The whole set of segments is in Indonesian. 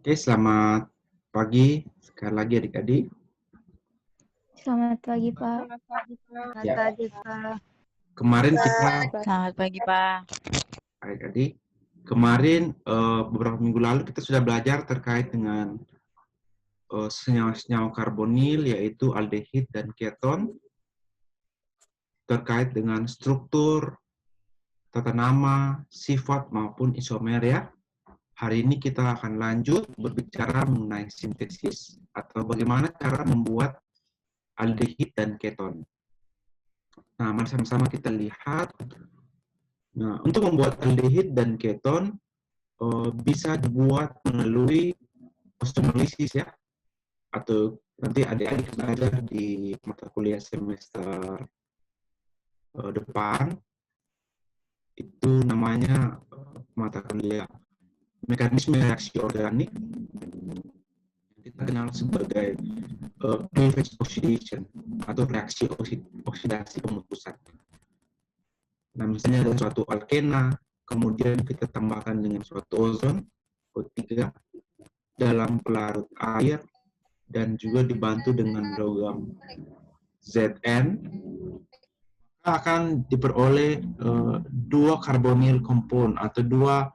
Oke, selamat pagi sekali lagi adik-adik. Selamat pagi, Pak. Selamat Ya. pagi, Pak. Kemarin kita Selamat pagi, Pak. adik-adik, beberapa minggu lalu kita sudah belajar terkait dengan senyawa-senyawa karbonil yaitu aldehid dan keton, terkait dengan struktur, tata nama, sifat maupun isomer ya. Hari ini kita akan lanjut berbicara mengenai sintesis atau bagaimana cara membuat aldehid dan keton. Nah, mari sama-sama kita lihat. Nah, untuk membuat aldehid dan keton bisa dibuat melalui osmolisis ya, atau nanti adik-adik belajar di mata kuliah semester depan, itu namanya mata kuliah mekanisme reaksi organik, kita kenal sebagai cleavage oxidation atau reaksi oksidasi pemutusan. Nah, misalnya ada suatu alkena, kemudian kita tambahkan dengan suatu ozon, O3, dalam pelarut air, dan juga dibantu dengan logam Zn, akan diperoleh dua karbonil kompon atau dua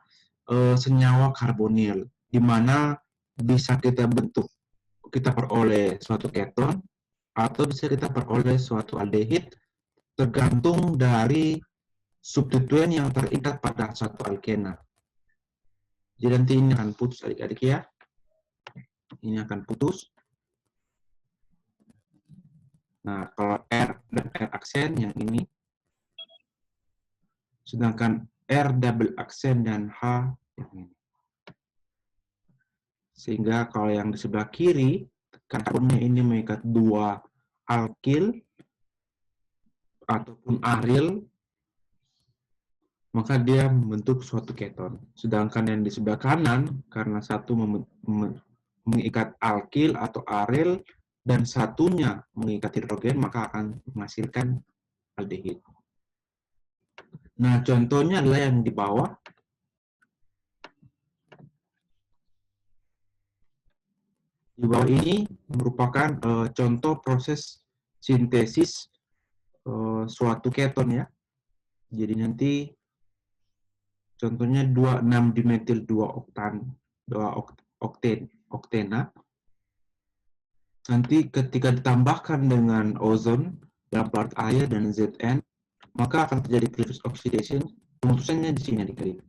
senyawa karbonil, di mana bisa kita peroleh suatu keton, atau bisa kita peroleh suatu aldehid, tergantung dari substituen yang terikat pada suatu alkena. Jadi nanti ini akan putus adik-adik ya. Ini akan putus. Nah, kalau R dan R aksen yang ini. Sedangkan R double aksen dan H yang ini. Sehingga kalau yang di sebelah kiri, karbonnya ini mengikat dua alkil ataupun aril, maka dia membentuk suatu keton. Sedangkan yang di sebelah kanan, karena satu mengikat alkil atau aril, dan satunya mengikat hidrogen, maka akan menghasilkan aldehid. Nah, contohnya adalah yang di bawah. Di bawah ini merupakan contoh proses sintesis suatu keton ya. Jadi nanti contohnya 26-dimetil 2-oktena. Nanti ketika ditambahkan dengan ozon dalam pelarut air dan Zn, maka akan terjadi cleavage oxidation. Pemutusannya di sini adik-adik.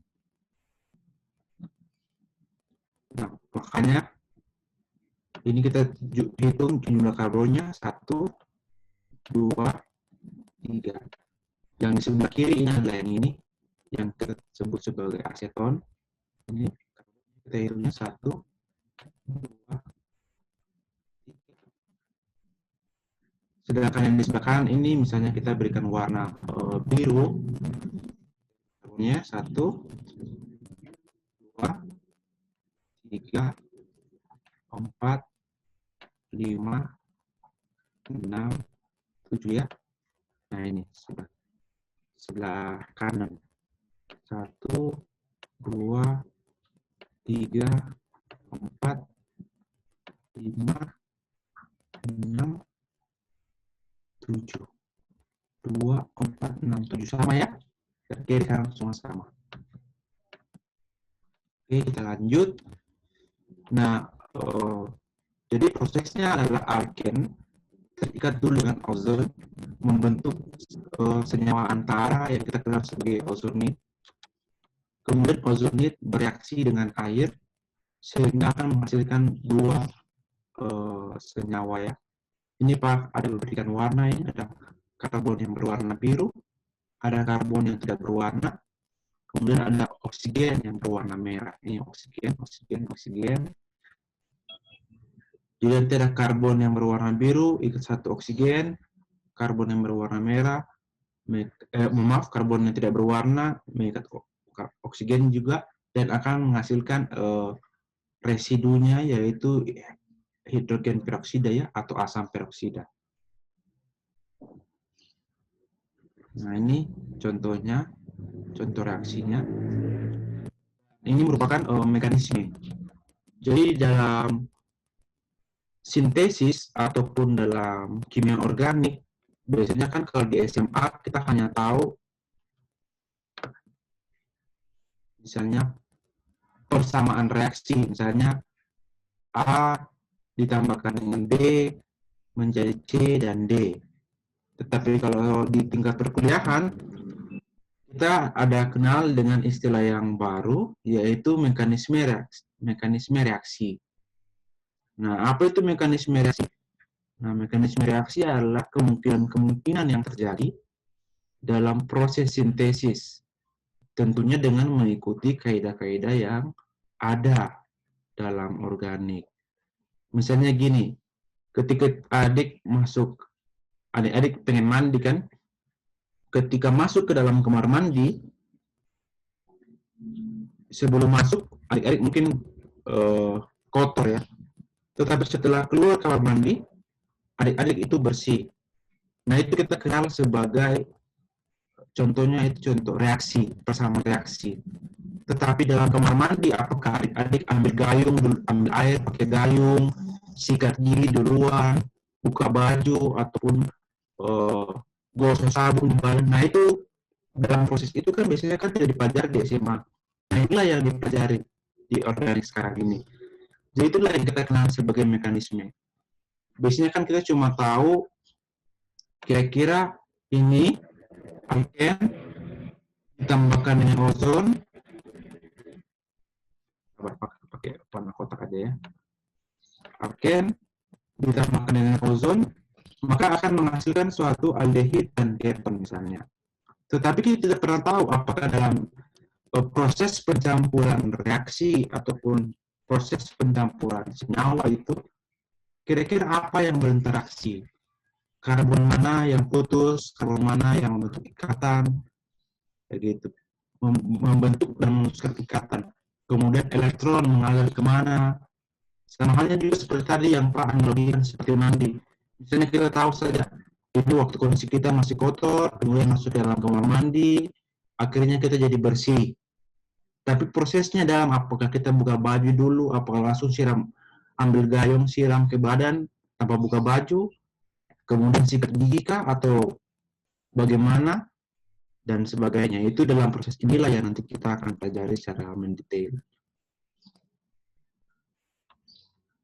Nah, makanya ini kita hitung jumlah karbonnya 1, 2, 3. Yang di sebelah kiri ini adalah yang ini, yang kita sebut sebagai aseton. Ini kita hitungnya 1, 2, 3. Sedangkan yang di sebelah kanan ini misalnya kita berikan warna biru. Karbonnya 1, 2, 3, 4, 5, 6, 7 ya. Nah ini sebelah kanan. 1, 2, 3, 4, 5, 6, 7. 2, 4, 6, 7. Sama ya? Kiri kanan semua sama. Oke, kita lanjut. Nah, jadi prosesnya adalah alken terikat dulu dengan ozon, membentuk senyawa antara yang kita kenal sebagai ozonit. Kemudian ozonit bereaksi dengan air sehingga akan menghasilkan dua senyawa ya. Ini Pak, ada berikan warna ini, ada karbon yang berwarna biru, ada karbon yang tidak berwarna, kemudian ada oksigen yang berwarna merah. Ini oksigen. Jadi nanti ada karbon yang berwarna biru, ikut satu oksigen, karbon yang berwarna merah, karbon yang tidak berwarna, mengikat oksigen juga, dan akan menghasilkan residunya yaitu hidrogen peroksida ya, atau asam peroksida. Nah ini contohnya, contoh reaksinya. Ini merupakan mekanisme. Jadi dalam sintesis ataupun dalam kimia organik, biasanya kan kalau di SMA kita hanya tahu misalnya persamaan reaksi, misalnya A ditambahkan dengan B menjadi C dan D. Tetapi kalau di tingkat perkuliahan, kita ada kenal dengan istilah yang baru, yaitu mekanisme reaksi. Nah, apa itu mekanisme reaksi? Nah, mekanisme reaksi adalah kemungkinan-kemungkinan yang terjadi dalam proses sintesis. Tentunya dengan mengikuti kaidah-kaidah yang ada dalam organik. Misalnya gini, ketika adik-adik pengen mandi kan, ketika masuk ke dalam kamar mandi, sebelum masuk, adik-adik mungkin kotor ya. Tetapi setelah keluar kamar mandi, adik-adik itu bersih. Nah, itu kita kenal sebagai, contohnya itu contoh reaksi, persamaan reaksi. Tetapi dalam kamar mandi, apakah adik-adik ambil gayung, ambil air pakai gayung, sikat gigi duluan, buka baju, ataupun gosok sabun, nah itu dalam proses itu kan biasanya kan tidak dipelajari di SMA. Nah, inilah yang dipelajari di organik sekarang ini. Jadi itulah yang kita kenal sebagai mekanisme. Biasanya kan kita cuma tahu kira-kira ini alken ditambahkan dengan ozon, pakai warna kotak aja ya. Alken ditambahkan dengan ozon, maka akan menghasilkan suatu aldehid dan keton misalnya. Tetapi kita tidak pernah tahu apakah dalam proses pencampuran reaksi ataupun proses pencampuran senyawa itu kira-kira apa yang berinteraksi. Karbon mana yang putus, karbon mana yang membentuk ikatan, begitu. Membentuk dan memutuskan ikatan. Kemudian elektron mengalir kemana. Sama halnya juga seperti tadi yang Pak analogikan seperti mandi. Misalnya kita tahu saja, itu waktu kondisi kita masih kotor, kemudian masuk dalam kamar mandi, akhirnya kita jadi bersih. Tapi prosesnya dalam apakah kita buka baju dulu, apakah langsung ambil gayung siram ke badan tanpa buka baju, kemudian sikat gigi kah, atau bagaimana, dan sebagainya. Itu dalam proses inilah yang nanti kita akan pelajari secara mendetail.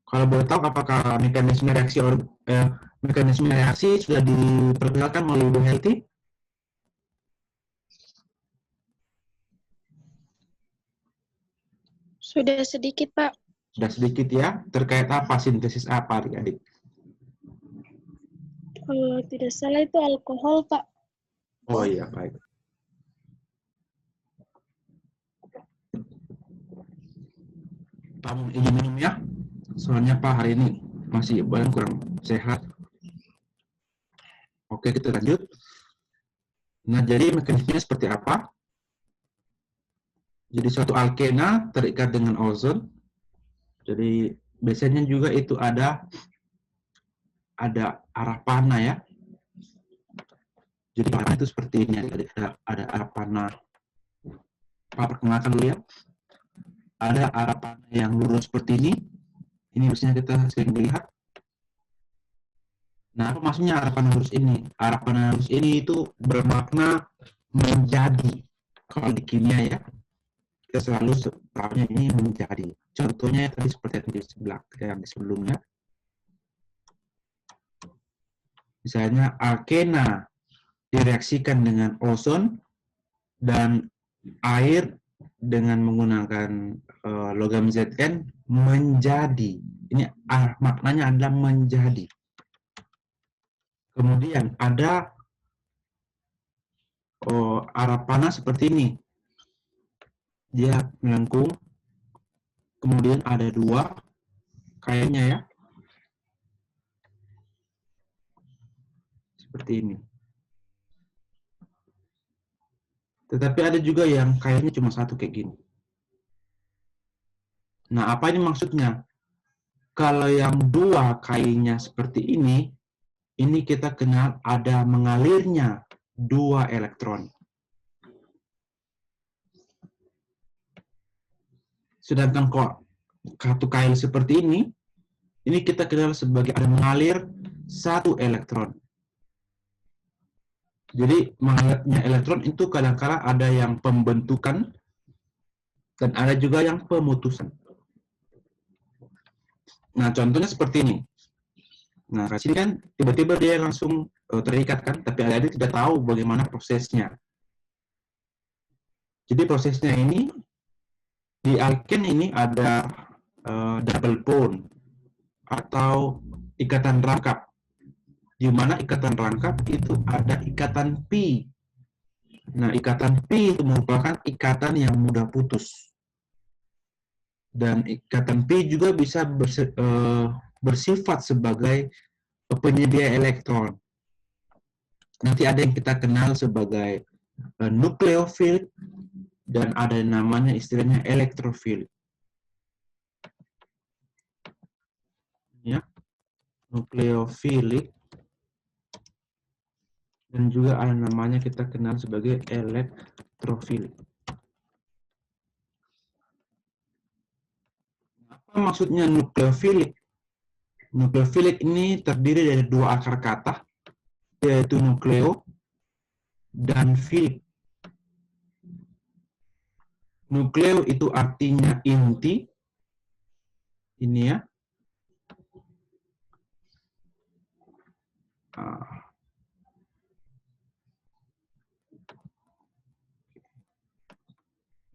Kalau boleh tahu, apakah mekanisme reaksi sudah diperkenalkan oleh Ibu Helti? Sudah sedikit, Pak. Sudah sedikit ya. Terkait apa, sintesis apa adik-adik? Kalau tidak salah itu alkohol, Pak. Oh iya, baik. Pak mau izin minum ya? Soalnya Pak hari ini masih badan kurang sehat. Oke, kita lanjut. Nah, jadi mekanismenya seperti apa? Jadi suatu alkena terikat dengan ozon. Jadi biasanya juga itu ada arah panah ya. Jadi panah itu seperti ini, ada arah panah. Pak perkenalkan dulu ya. Ada arah panah yang lurus seperti ini. Ini biasanya kita sering melihat. Nah, apa maksudnya arah panah lurus ini? Arah panah lurus ini itu bermakna menjadi. Kalau di kimia ya, kita selalu tahunya ini menjadi. Contohnya tadi seperti yang di sebelumnya. Misalnya alkena direaksikan dengan ozon dan air dengan menggunakan logam Zn menjadi. Ini maknanya adalah menjadi. Kemudian ada arah panah seperti ini. Dia melengkung. Kemudian ada dua kayaknya ya. Seperti ini. Tetapi ada juga yang kayaknya cuma satu kayak gini. Nah, apa ini maksudnya? Kalau yang dua kayaknya seperti ini kita kenal ada mengalirnya dua elektron. Sedangkan kok satu kail seperti ini kita kenal sebagai ada mengalir satu elektron. Jadi mengalirnya elektron itu kadang-kala ada yang pembentukan dan ada juga yang pemutusan. Nah, contohnya seperti ini. Nah, di sini kan tiba-tiba dia langsung terikat kan, tapi adik tidak tahu bagaimana prosesnya. Jadi prosesnya ini di alken ini ada double bond atau ikatan rangkap. Di mana ikatan rangkap itu ada ikatan pi. Nah, ikatan pi itu merupakan ikatan yang mudah putus. Dan ikatan pi juga bisa bersifat sebagai penyedia elektron. Nanti ada yang kita kenal sebagai nukleofilik dan ada namanya istilahnya elektrofilik. Ya, nukleofilik dan juga ada namanya kita kenal sebagai elektrofilik. Apa maksudnya nukleofilik? Nukleofilik ini terdiri dari dua akar kata, yaitu nukleo dan filik. Nukleo itu artinya inti, ini ya.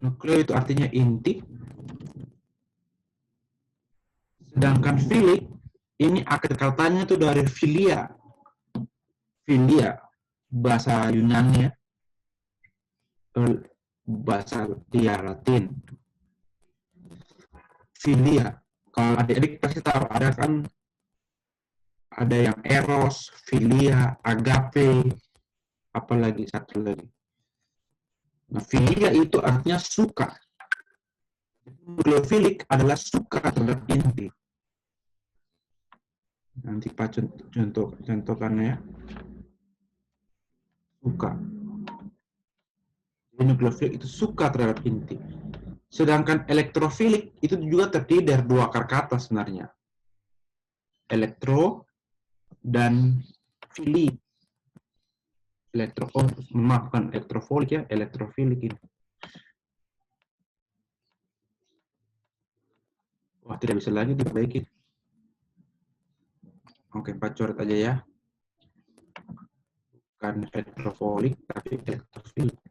Nukleo itu artinya inti. Sedangkan filik, ini akar katanya itu dari filia. Filia, bahasa Yunani ya. Bahasa Latin. Filia. Kalau adik-adik pasti tahu, ada yang eros, filia, agape, apalagi satu lagi. Nah, filia itu artinya suka. Nukleofilik adalah suka terhadap inti. Nanti Pak contohkannya ya. Suka. Jadi nukleofilik itu suka terhadap inti. Sedangkan elektrofilik itu juga terdiri dari dua akar kata sebenarnya. Elektro dan filik. Bukan elektrofolik ya, elektrofilik ini. Wah, tidak bisa lagi diperbaiki. Oke, Pak coret aja ya. Bukan elektrofolik, tapi elektrofilik.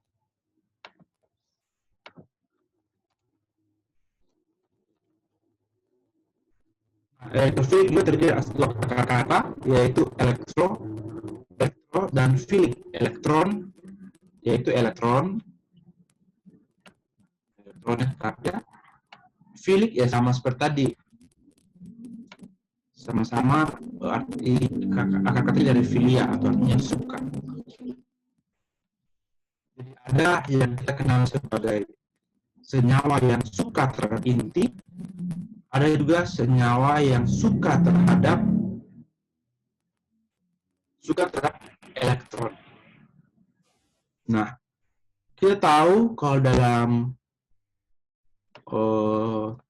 Elektrofilik itu terdiri dari dua kata, yaitu elektro dan filik. Elektron, yaitu elektronnya ya. Filik ya sama seperti tadi. Sama-sama arti akar kata dari filia atau artinya suka. Jadi ada yang kita kenal sebagai senyawa yang suka terhadap inti, ada juga senyawa yang suka terhadap elektron. Nah, kita tahu kalau dalam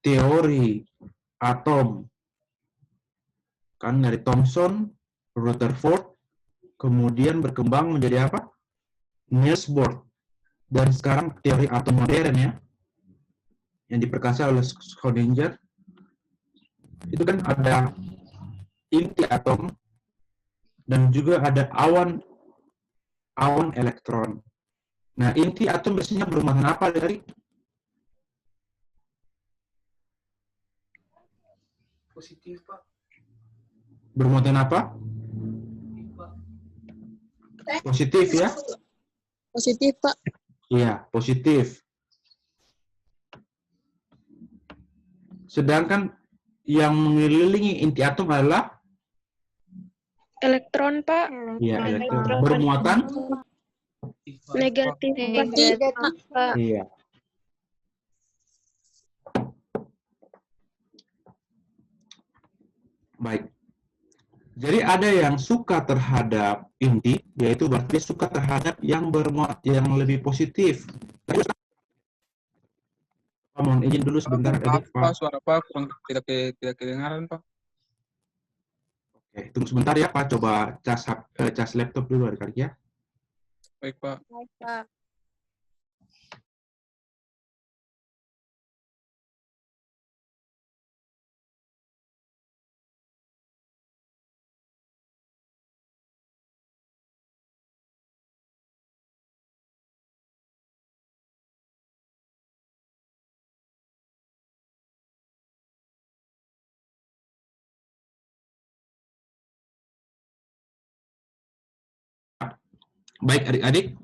teori atom kan dari Thomson, Rutherford, kemudian berkembang menjadi apa? Niels Bohr. Dan sekarang teori atom modern ya, yang diperkasa oleh Schrödinger, itu kan ada inti atom dan juga ada awan elektron. Nah, inti atom biasanya bermuatan apa dari? Positif, Pak. Bermuatan apa? Positif ya? Positif, Pak. Iya, positif. Sedangkan yang mengelilingi inti atom adalah Elektron, Pak. iya, elektron. Bermuatan Negatif, Pak. iya. Baik. Jadi ada yang suka terhadap inti, yaitu berarti suka terhadap yang lebih positif. Pak, mohon izin dulu sebentar, Maaf, Adik, Pak, Pak. suara Pak kurang tidak kedengaran, Pak. Oke, tunggu sebentar ya, Pak. Coba cas laptop dulu adik-adik ya. Baik, Pak. Baik, Pak. Baik, adik-adik.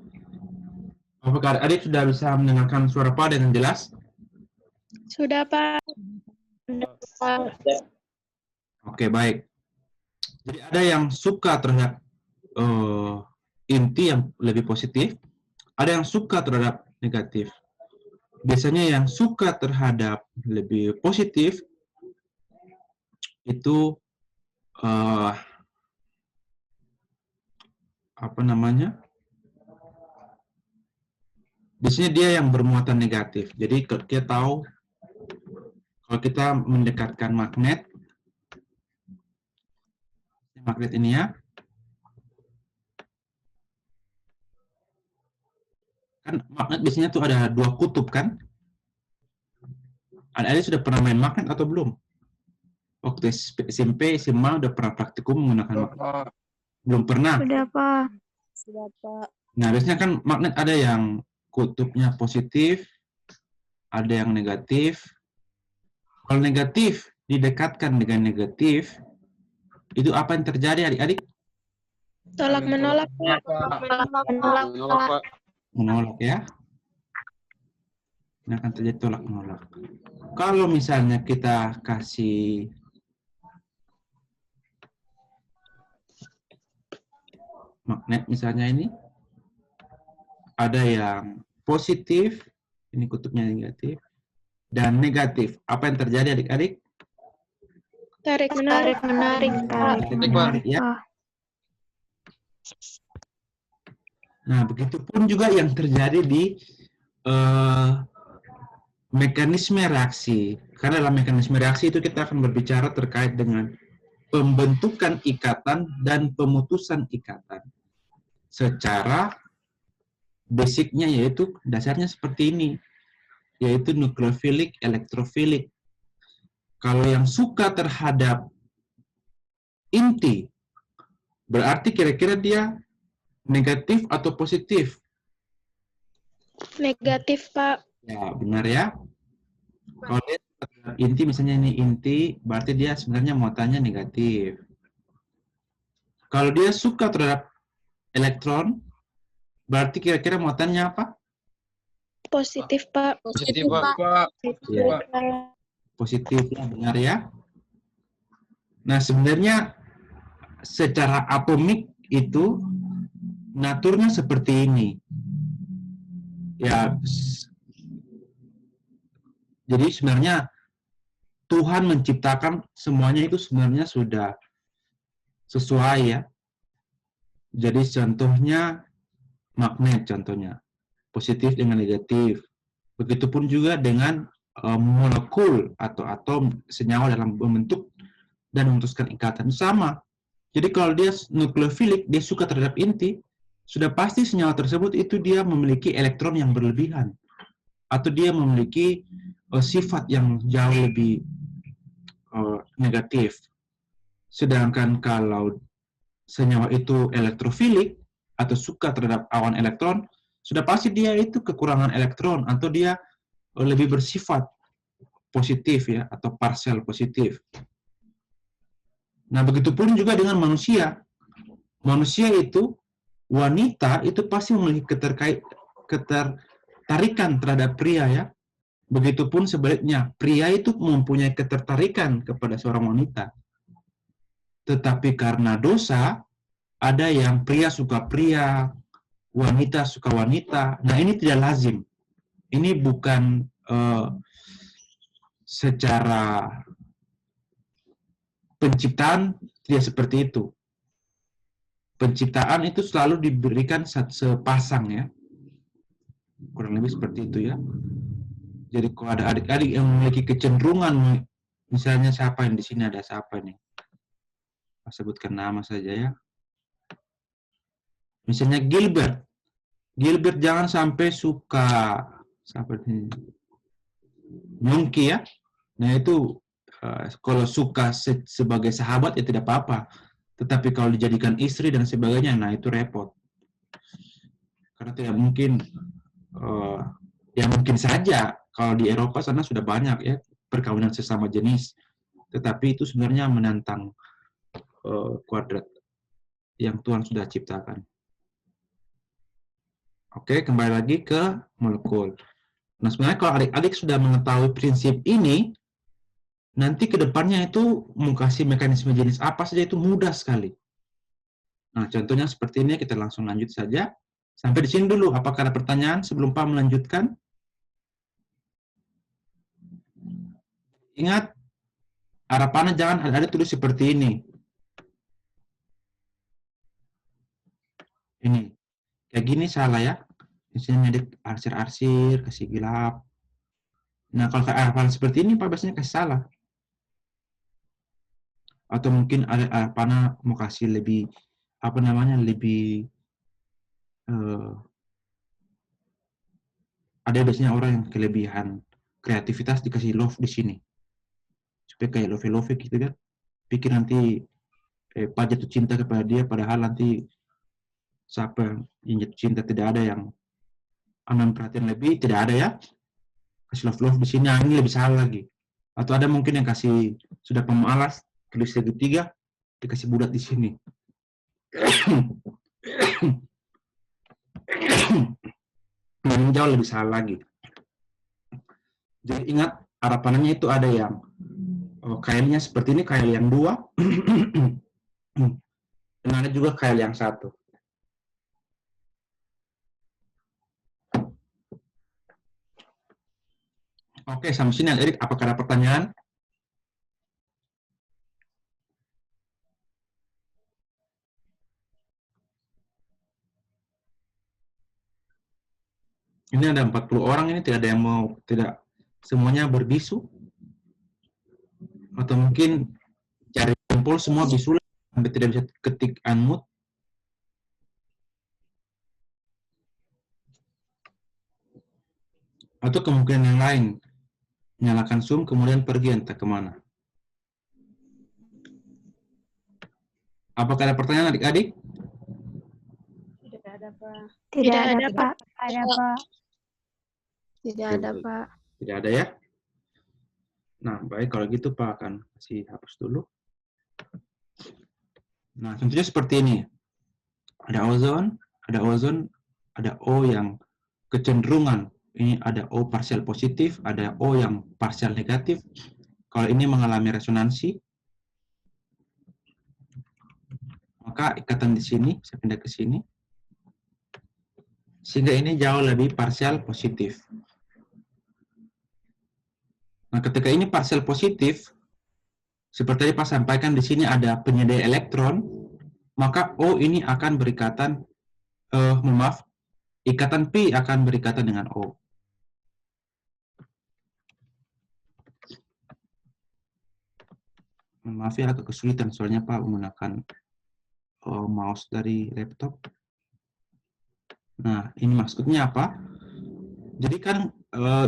Apakah adik sudah bisa mendengarkan suara Pak dengan jelas? Sudah, Pak. Oke, baik. Jadi ada yang suka terhadap inti yang lebih positif, ada yang suka terhadap negatif. Biasanya yang suka terhadap lebih positif itu apa namanya? Biasanya dia yang bermuatan negatif. Jadi kita tahu kalau kita mendekatkan magnet ini ya, kan magnet biasanya tuh ada dua kutub kan? Adik-adik sudah pernah main magnet atau belum? Waktu SMP, SMA udah pernah praktikum menggunakan magnet? Pak. Belum pernah? Sudah, Pak. Sudah, Pak. Nah, biasanya kan magnet ada yang kutubnya positif, ada yang negatif. Kalau negatif didekatkan dengan negatif, itu apa yang terjadi adik-adik? Tolak menolak, Pak. Menolak, Pak. Menolak ya. Ini akan terjadi tolak menolak. Kalau misalnya kita kasih magnet misalnya ini, ada yang positif, ini kutubnya negatif, dan negatif. Apa yang terjadi adik-adik? Tarik menarik. Menarik, Pak. Menarik ya. Pak. Nah, begitupun juga yang terjadi di mekanisme reaksi. Karena dalam mekanisme reaksi itu kita akan berbicara terkait dengan pembentukan ikatan dan pemutusan ikatan. Secara basicnya yaitu dasarnya seperti ini, yaitu nukleofilik, elektrofilik. Kalau yang suka terhadap inti, berarti kira-kira dia negatif atau positif? Negatif, Pak. Ya, benar ya. Kalau dia terhadap inti, misalnya ini inti, berarti dia sebenarnya muatannya negatif. Kalau dia suka terhadap elektron, berarti kira-kira muatannya apa? Positif, Pak. Positif, Pak. Ya, positif, ya, benar ya. Nah, sebenarnya secara atomik itu naturnya seperti ini. Ya, jadi sebenarnya Tuhan menciptakan semuanya itu sebenarnya sudah sesuai ya. Jadi contohnya magnet contohnya, positif dengan negatif. Begitupun juga dengan molekul atau atom senyawa dalam membentuk dan memutuskan ikatan sama. Jadi kalau dia nukleofilik, dia suka terhadap inti, sudah pasti senyawa tersebut itu dia memiliki elektron yang berlebihan atau dia memiliki sifat yang jauh lebih negatif. Sedangkan kalau senyawa itu elektrofilik atau suka terhadap awan elektron, sudah pasti dia itu kekurangan elektron atau dia lebih bersifat positif ya atau parsel positif. Nah, begitupun juga dengan manusia. Manusia itu, wanita itu pasti memiliki ketertarikan terhadap pria ya. Begitupun sebaliknya, pria itu mempunyai ketertarikan kepada seorang wanita. Tetapi karena dosa, ada yang pria suka pria, wanita suka wanita. Nah, ini tidak lazim. Ini bukan secara penciptaan tidak seperti itu. Penciptaan itu selalu diberikan sepasang ya. Kurang lebih seperti itu ya. Jadi kalau ada adik-adik yang memiliki kecenderungan, misalnya siapa yang di sini ada siapa nih? Saya sebutkan nama saja ya. Misalnya Gilbert. Gilbert jangan sampai suka seperti Yongki ya. Nah itu kalau suka sebagai sahabat ya tidak apa-apa. Tetapi kalau dijadikan istri dan sebagainya, nah itu repot. Karena tidak mungkin, ya mungkin saja kalau di Eropa sana sudah banyak ya perkawinan sesama jenis. Tetapi itu sebenarnya menantang kuadrat yang Tuhan sudah ciptakan. Oke, kembali lagi ke molekul. Nah, sebenarnya kalau adik-adik sudah mengetahui prinsip ini, nanti ke depannya itu mau kasih mekanisme jenis apa saja itu mudah sekali. Nah, contohnya seperti ini, kita langsung lanjut saja. Sampai di sini dulu, apakah ada pertanyaan sebelum Pak melanjutkan? Ingat, harapannya jangan ada tulis seperti ini. Ini. Kayak gini salah ya. Misalnya edit arsir-arsir, kasih gelap. Nah, kalau kayak harapan seperti ini, Pak biasanya kasih salah. Atau mungkin ada harapannya mau kasih lebih, apa namanya, lebih, ada biasanya orang yang kelebihan kreativitas dikasih love di sini. Supaya kayak love-love gitu kan. Pikir nanti Pak jatuh cinta kepada dia, padahal nanti siapa yang jatuh cinta tidak ada yang aman perhatian lebih, tidak ada ya. Kasih love-love di sini, ini lebih salah lagi. Atau ada mungkin yang kasih sudah pemalas, tulis segitiga, dikasih bulat di sini. Ini jauh lebih salah lagi. Jadi ingat, harapannya itu ada yang kailnya seperti ini, kail yang 2. Dan ada juga kail yang 1. Oke, sampai sini Erik, apakah ada pertanyaan? Ini ada 40 orang, ini tidak ada yang mau, tidak semuanya berbisu. Atau mungkin cari kumpul semua bisu sampai tidak bisa ketik unmute. Atau kemungkinan yang lain, nyalakan Zoom kemudian pergi entah kemana. Apakah ada pertanyaan adik-adik? Tidak ada, Pak. Tidak ada, Pak. Ada, Pak. Tidak ada, Pak. Tidak ada ya? Nah, baik kalau gitu Pak akan kasih hapus dulu. Nah, contohnya seperti ini. Ada ozon, ada O yang kecenderungan. Ini ada O parsial positif, ada O yang parsial negatif. Kalau ini mengalami resonansi, maka ikatan di sini, saya pindah ke sini. Sehingga ini jauh lebih parsial positif. Nah, ketika ini parsial positif, seperti tadi Pak sampaikan di sini ada penyedia elektron, maka O ini akan berikatan, ikatan Pi akan berikatan dengan O. Maaf ya, agak kesulitan soalnya Pak menggunakan mouse dari laptop. Nah, ini maksudnya apa? Jadi kan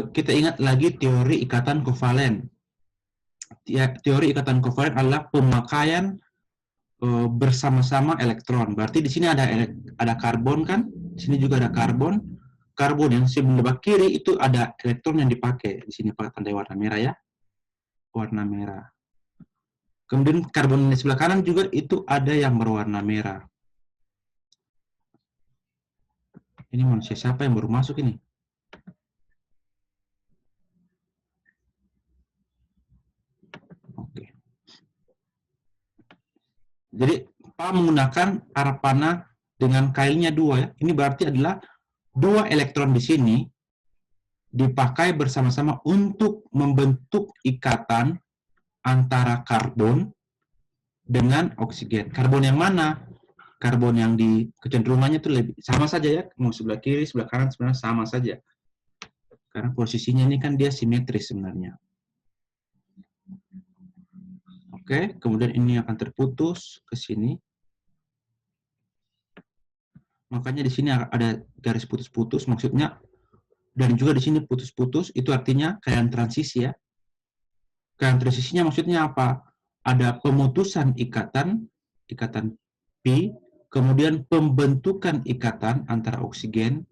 kita ingat lagi teori ikatan kovalen. Teori ikatan kovalen adalah pemakaian bersama-sama elektron. Berarti di sini ada karbon kan? Di sini juga ada karbon. Karbon yang sebelah kiri itu ada elektron yang dipakai. Di sini pakai tanda warna merah ya. Warna merah. Kemudian karbon di sebelah kanan juga itu ada yang berwarna merah. Ini manusia siapa yang baru masuk ini? Oke. Jadi Pak menggunakan arapana dengan kailnya 2 ya. Ini berarti adalah 2 elektron di sini dipakai bersama-sama untuk membentuk ikatan antara karbon dengan oksigen. Karbon yang mana? Karbon yang di kecenderungannya itu lebih sama saja ya. Mau sebelah kiri, sebelah kanan sebenarnya sama saja. Karena posisinya ini kan dia simetris sebenarnya. Oke, kemudian ini akan terputus ke sini. Makanya di sini ada garis putus-putus, maksudnya, dan juga di sini putus-putus, itu artinya keadaan transisi ya. Keadaan transisinya maksudnya apa? Ada pemutusan ikatan pi, kemudian pembentukan ikatan antara oksigen,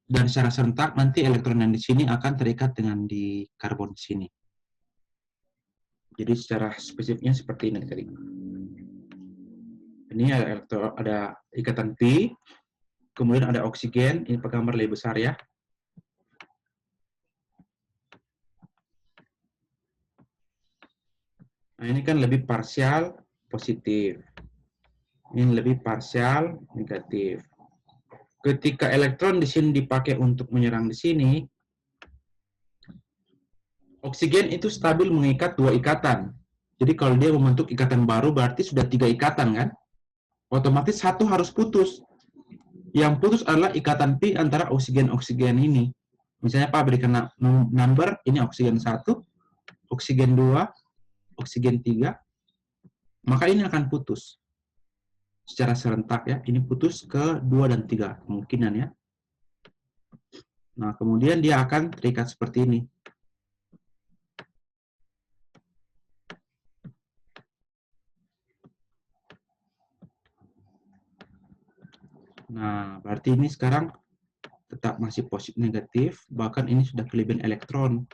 dan secara serentak nanti elektron yang di sini akan terikat dengan di karbon di sini. Jadi secara spesifiknya seperti ini tadi. Ini ada ikatan pi, kemudian ada oksigen, ini gambar lebih besar ya. Nah, ini kan lebih parsial positif. Ini lebih parsial negatif. Ketika elektron di sini dipakai untuk menyerang di sini, oksigen itu stabil mengikat 2 ikatan. Jadi kalau dia membentuk ikatan baru berarti sudah 3 ikatan kan? Otomatis satu harus putus. Yang putus adalah ikatan pi antara oksigen-oksigen ini. Misalnya Pak berikan number, ini oksigen 1, oksigen 2, oksigen 3, maka ini akan putus. Secara serentak ya, ini putus ke 2 dan 3, kemungkinan ya. Nah, kemudian dia akan terikat seperti ini. Nah, berarti ini sekarang tetap masih positif negatif, bahkan ini sudah kelebihan elektron.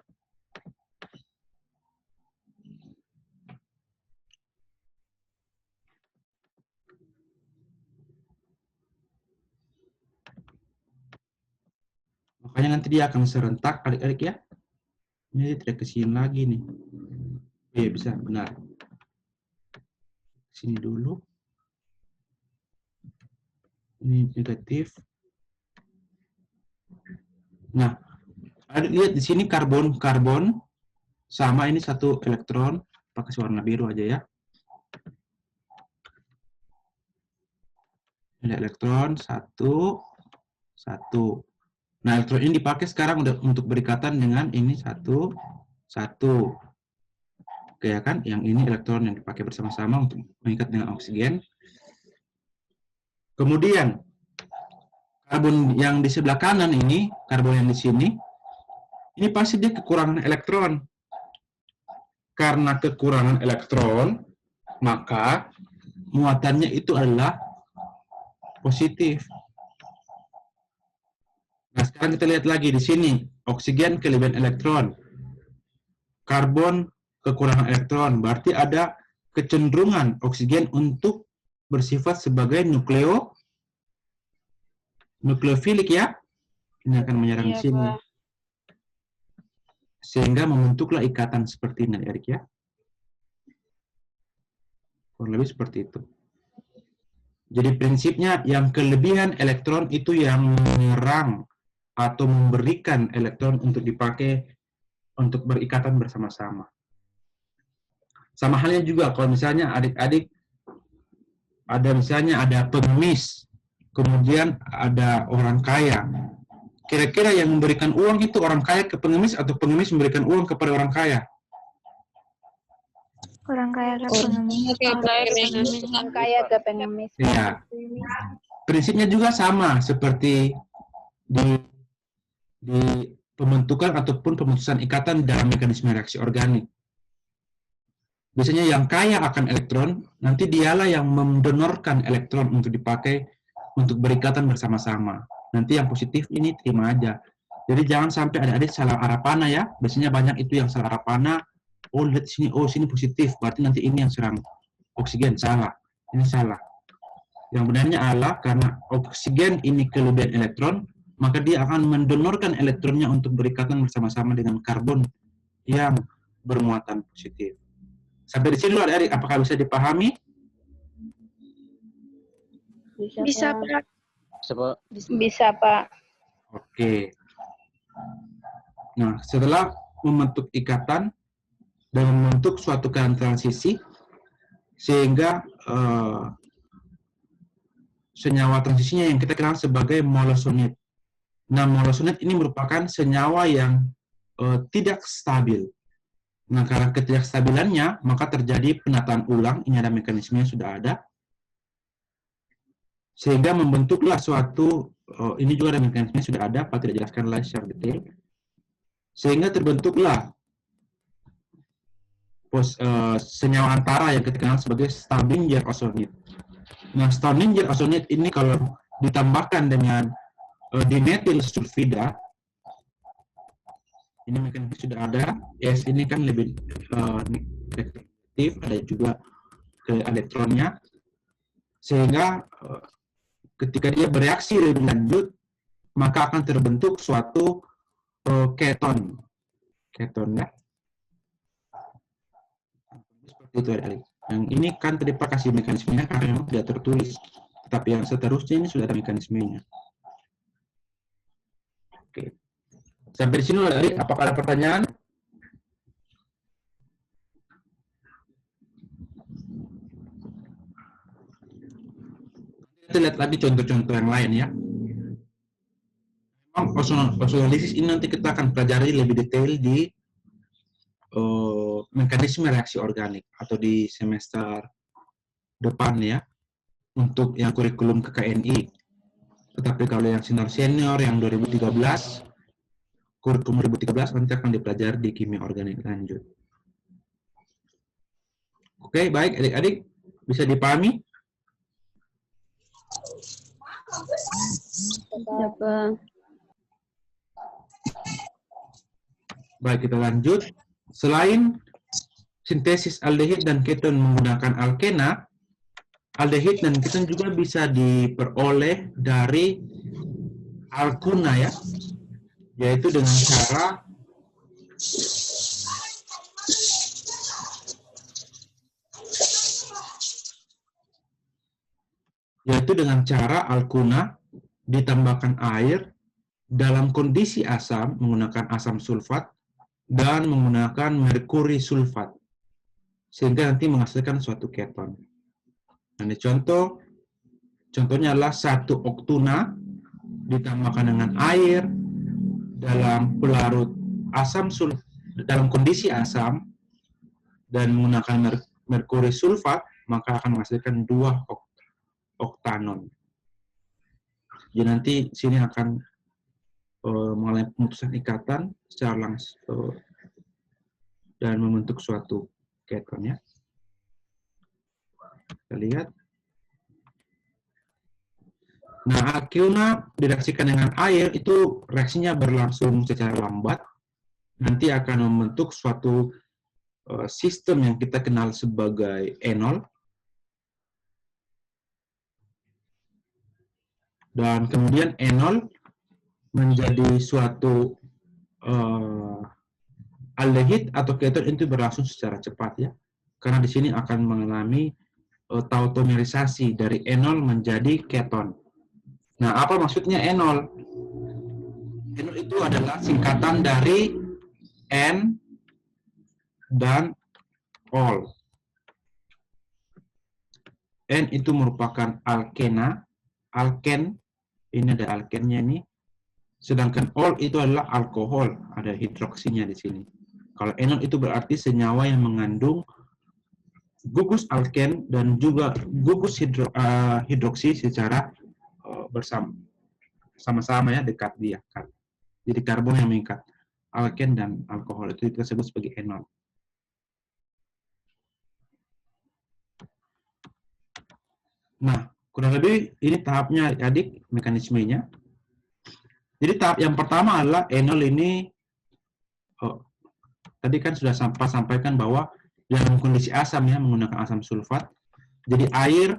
Makanya nanti dia akan serentak adik-adik ya. Ini tidak ke sini lagi nih. Iya, bisa, benar. Sini dulu. Ini negatif. Nah, lihat di sini karbon sama ini satu elektron, pakai warna biru aja ya. Ada elektron satu. Nah, elektron ini dipakai sekarang untuk berikatan dengan ini satu. Oke ya kan, yang ini elektron yang dipakai bersama-sama untuk mengikat dengan oksigen. Kemudian karbon yang di sebelah kanan ini, karbon yang di sini, ini pasti dia kekurangan elektron. Karena kekurangan elektron, maka muatannya itu adalah positif. Nah, sekarang kita lihat lagi di sini, oksigen kelebihan elektron, karbon kekurangan elektron, berarti ada kecenderungan oksigen untuk bersifat sebagai nukleofilik ya. Ini akan menyerang di sini. Sehingga membentuklah ikatan seperti ini, Erik ya. Kurang lebih seperti itu. Jadi prinsipnya yang kelebihan elektron itu yang menyerang atau memberikan elektron untuk dipakai untuk berikatan bersama-sama. Sama halnya juga kalau misalnya adik-adik ada pengemis, kemudian ada orang kaya. Kira-kira yang memberikan uang itu orang kaya ke pengemis atau pengemis memberikan uang kepada orang kaya? Orang kaya ke pengemis. Orang kaya ke pengemis. Ya. Prinsipnya juga sama seperti di pembentukan ataupun pemutusan ikatan dalam mekanisme reaksi organik. Biasanya yang kaya akan elektron, nanti dialah yang mendonorkan elektron untuk dipakai untuk berikatan bersama-sama. Nanti yang positif ini terima aja. Jadi jangan sampai adik-adik salah arah panah ya. Biasanya banyak itu yang salah arah panah. Oh, lihat sini, oh sini positif. Berarti nanti ini yang serang oksigen. Salah. Ini salah. Yang benarnya adalah karena oksigen ini kelebihan elektron, maka dia akan mendonorkan elektronnya untuk berikatan bersama-sama dengan karbon yang bermuatan positif. Sampai di sini dulu adik-adik, apakah bisa dipahami? Bisa, Pak. Bisa, Pak. Oke. Nah, setelah membentuk ikatan dan membentuk suatu keadaan transisi, sehingga senyawa transisinya yang kita kenal sebagai molosonid. Nah, molosonat ini merupakan senyawa yang tidak stabil. Nah, karena ketidakstabilannya, maka terjadi penataan ulang. Ini ada mekanismenya sudah ada. Sehingga membentuklah suatu, ini juga ada mekanismenya sudah ada, Pak tidak jelaskan lagi secara detail. Sehingga terbentuklah senyawa antara yang kita kenal sebagai Staudinger ozonat. Nah, Staudinger ozonat ini kalau ditambahkan dengan dimetil sulfida, ini mekanisme sudah ada. S ini kan lebih negatif, ada juga ke elektronnya, sehingga ketika dia bereaksi lebih lanjut, maka akan terbentuk suatu keton ya. Seperti itu adik. Yang ini kan tadi Pak kasih mekanismenya karena memang tidak tertulis, tetapi yang seterusnya ini sudah ada mekanismenya. Oke. Sampai di sini adik, apakah ada pertanyaan? Kita lihat lagi contoh-contoh yang lain ya. Ozonolisis ini nanti kita akan pelajari lebih detail di mekanisme reaksi organik atau di semester depan ya, untuk yang kurikulum KKNI. Tetapi kalau yang senior yang 2013, kurikulum 2013 nanti akan dipelajari di kimia organik lanjut. Oke, baik adik-adik, bisa dipahami? Baik, kita lanjut. Selain sintesis aldehid dan keton menggunakan alkena, aldehid dan keton juga bisa diperoleh dari alkuna ya, yaitu dengan cara alkuna ditambahkan air dalam kondisi asam menggunakan asam sulfat dan menggunakan merkuri sulfat, sehingga nanti menghasilkan suatu keton. Nah, ini contohnya adalah 1 oktuna ditambahkan dengan air dalam pelarut asam sulfat dalam kondisi asam dan menggunakan merkuri sulfat, maka akan menghasilkan 2 oktanon. Jadi nanti sini akan mengalami pemutusan ikatan secara langsung dan membentuk suatu keton ya. Kita lihat. Nah, alkuna direaksikan dengan air itu reaksinya berlangsung secara lambat. Nanti akan membentuk suatu sistem yang kita kenal sebagai enol. Dan kemudian enol menjadi suatu aldehid atau keton itu berlangsung secara cepat ya, karena di sini akan mengalami tautomerisasi dari enol menjadi keton. Nah, apa maksudnya enol? Enol itu adalah singkatan dari N dan ol. N itu merupakan alkena, alken, ini ada alkennya nih. Sedangkan ol itu adalah alkohol, ada hidroksinya di sini. Kalau enol itu berarti senyawa yang mengandung gugus alken dan juga gugus hidroksi secara sama-sama ya, dekat dia. Jadi karbon yang mengikat alken dan alkohol itu kita sebut sebagai enol. Nah, kurang lebih ini tahapnya adik, mekanismenya. Jadi tahap yang pertama adalah enol ini, tadi kan sudah sampaikan bahwa dalam kondisi asam ya, menggunakan asam sulfat. Jadi air,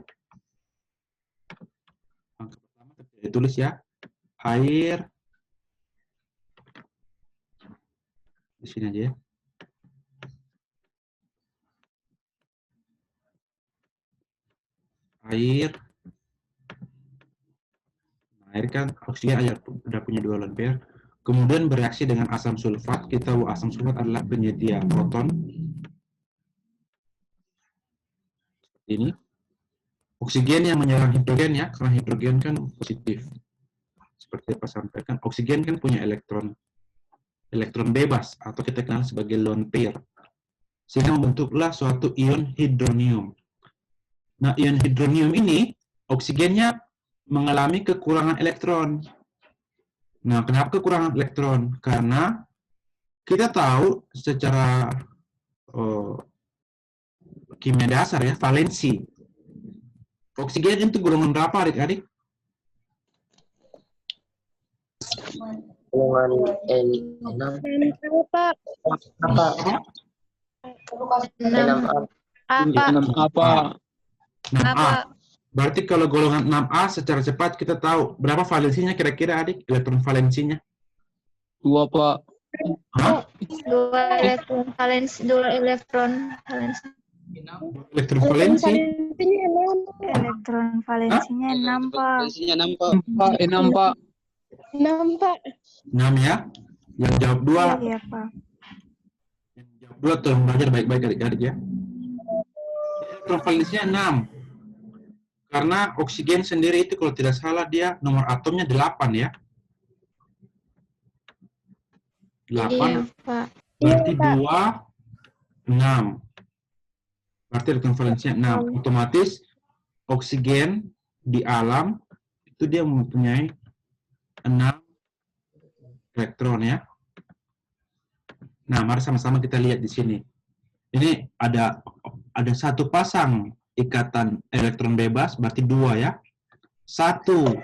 yang pertama ditulis ya, air, di sini aja ya. Air kan oksigen air udah punya 2 lone pair, kemudian bereaksi dengan asam sulfat. Kita tahu asam sulfat adalah penyedia proton. Seperti ini. Oksigen yang menyerang hidrogen ya, karena hidrogen kan positif. seperti apa sampaikan, oksigen kan punya elektron bebas atau kita kenal sebagai lone pair. Sehingga membentuklah suatu ion hidronium. Nah, ion hidronium ini oksigennya mengalami kekurangan elektron. Nah, kenapa kekurangan elektron? Karena kita tahu secara kimia dasar ya, valensi. Oksigen itu golongan berapa adik-adik? Golongan N6. Pak. Apa? Apa? 6A. 6A. Berarti kalau golongan 6A secara cepat kita tahu berapa valensinya kira-kira adik? Elektron valensinya? 2, Pak. Hah? 2 elektron valensi. Elektron valensi? Elektron valensinya 6, Pak. Isinya 6, Pak. Pak, 6, Pak. 6, Pak. 6 ya? Yang jawab 2. Iya, Pak. Yang jawab 2 tolong belajar baik-baik adik-adik ya. Elektron valensinya 6. Karena oksigen sendiri itu kalau tidak salah dia nomor atomnya 8 ya. 8 Iya, Pak. berarti 2, 6. Berarti elektron valensinya 6. Otomatis oksigen di alam itu dia mempunyai 6 elektron ya. Nah, mari sama-sama kita lihat di sini. Ini ada satu pasang ikatan elektron bebas, berarti 2 ya. 1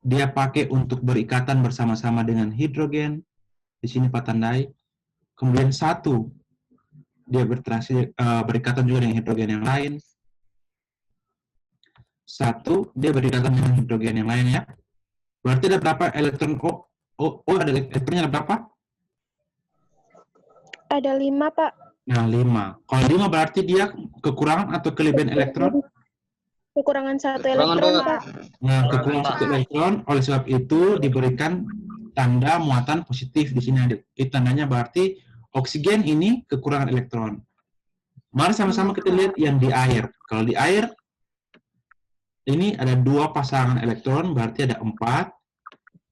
dia pakai untuk berikatan bersama-sama dengan hidrogen. Di sini Pak tandai. Kemudian 1 dia berikatan juga dengan hidrogen yang lain. 1 dia berikatan dengan hidrogen yang lain ya. Berarti ada berapa elektron ada elektronnya ada berapa? Ada 5, Pak. Nah, 5. Kalau 5 berarti dia kekurangan atau kelebihan elektron? Kekurangan 1 Kekurangan, elektron, Pak. Pak. Nah, kekurangan 1 elektron, oleh sebab itu diberikan tanda muatan positif di sini adik. Itu tandanya berarti oksigen ini kekurangan elektron. Mari sama-sama kita lihat yang di air. Kalau di air, ini ada 2 pasangan elektron, berarti ada 4.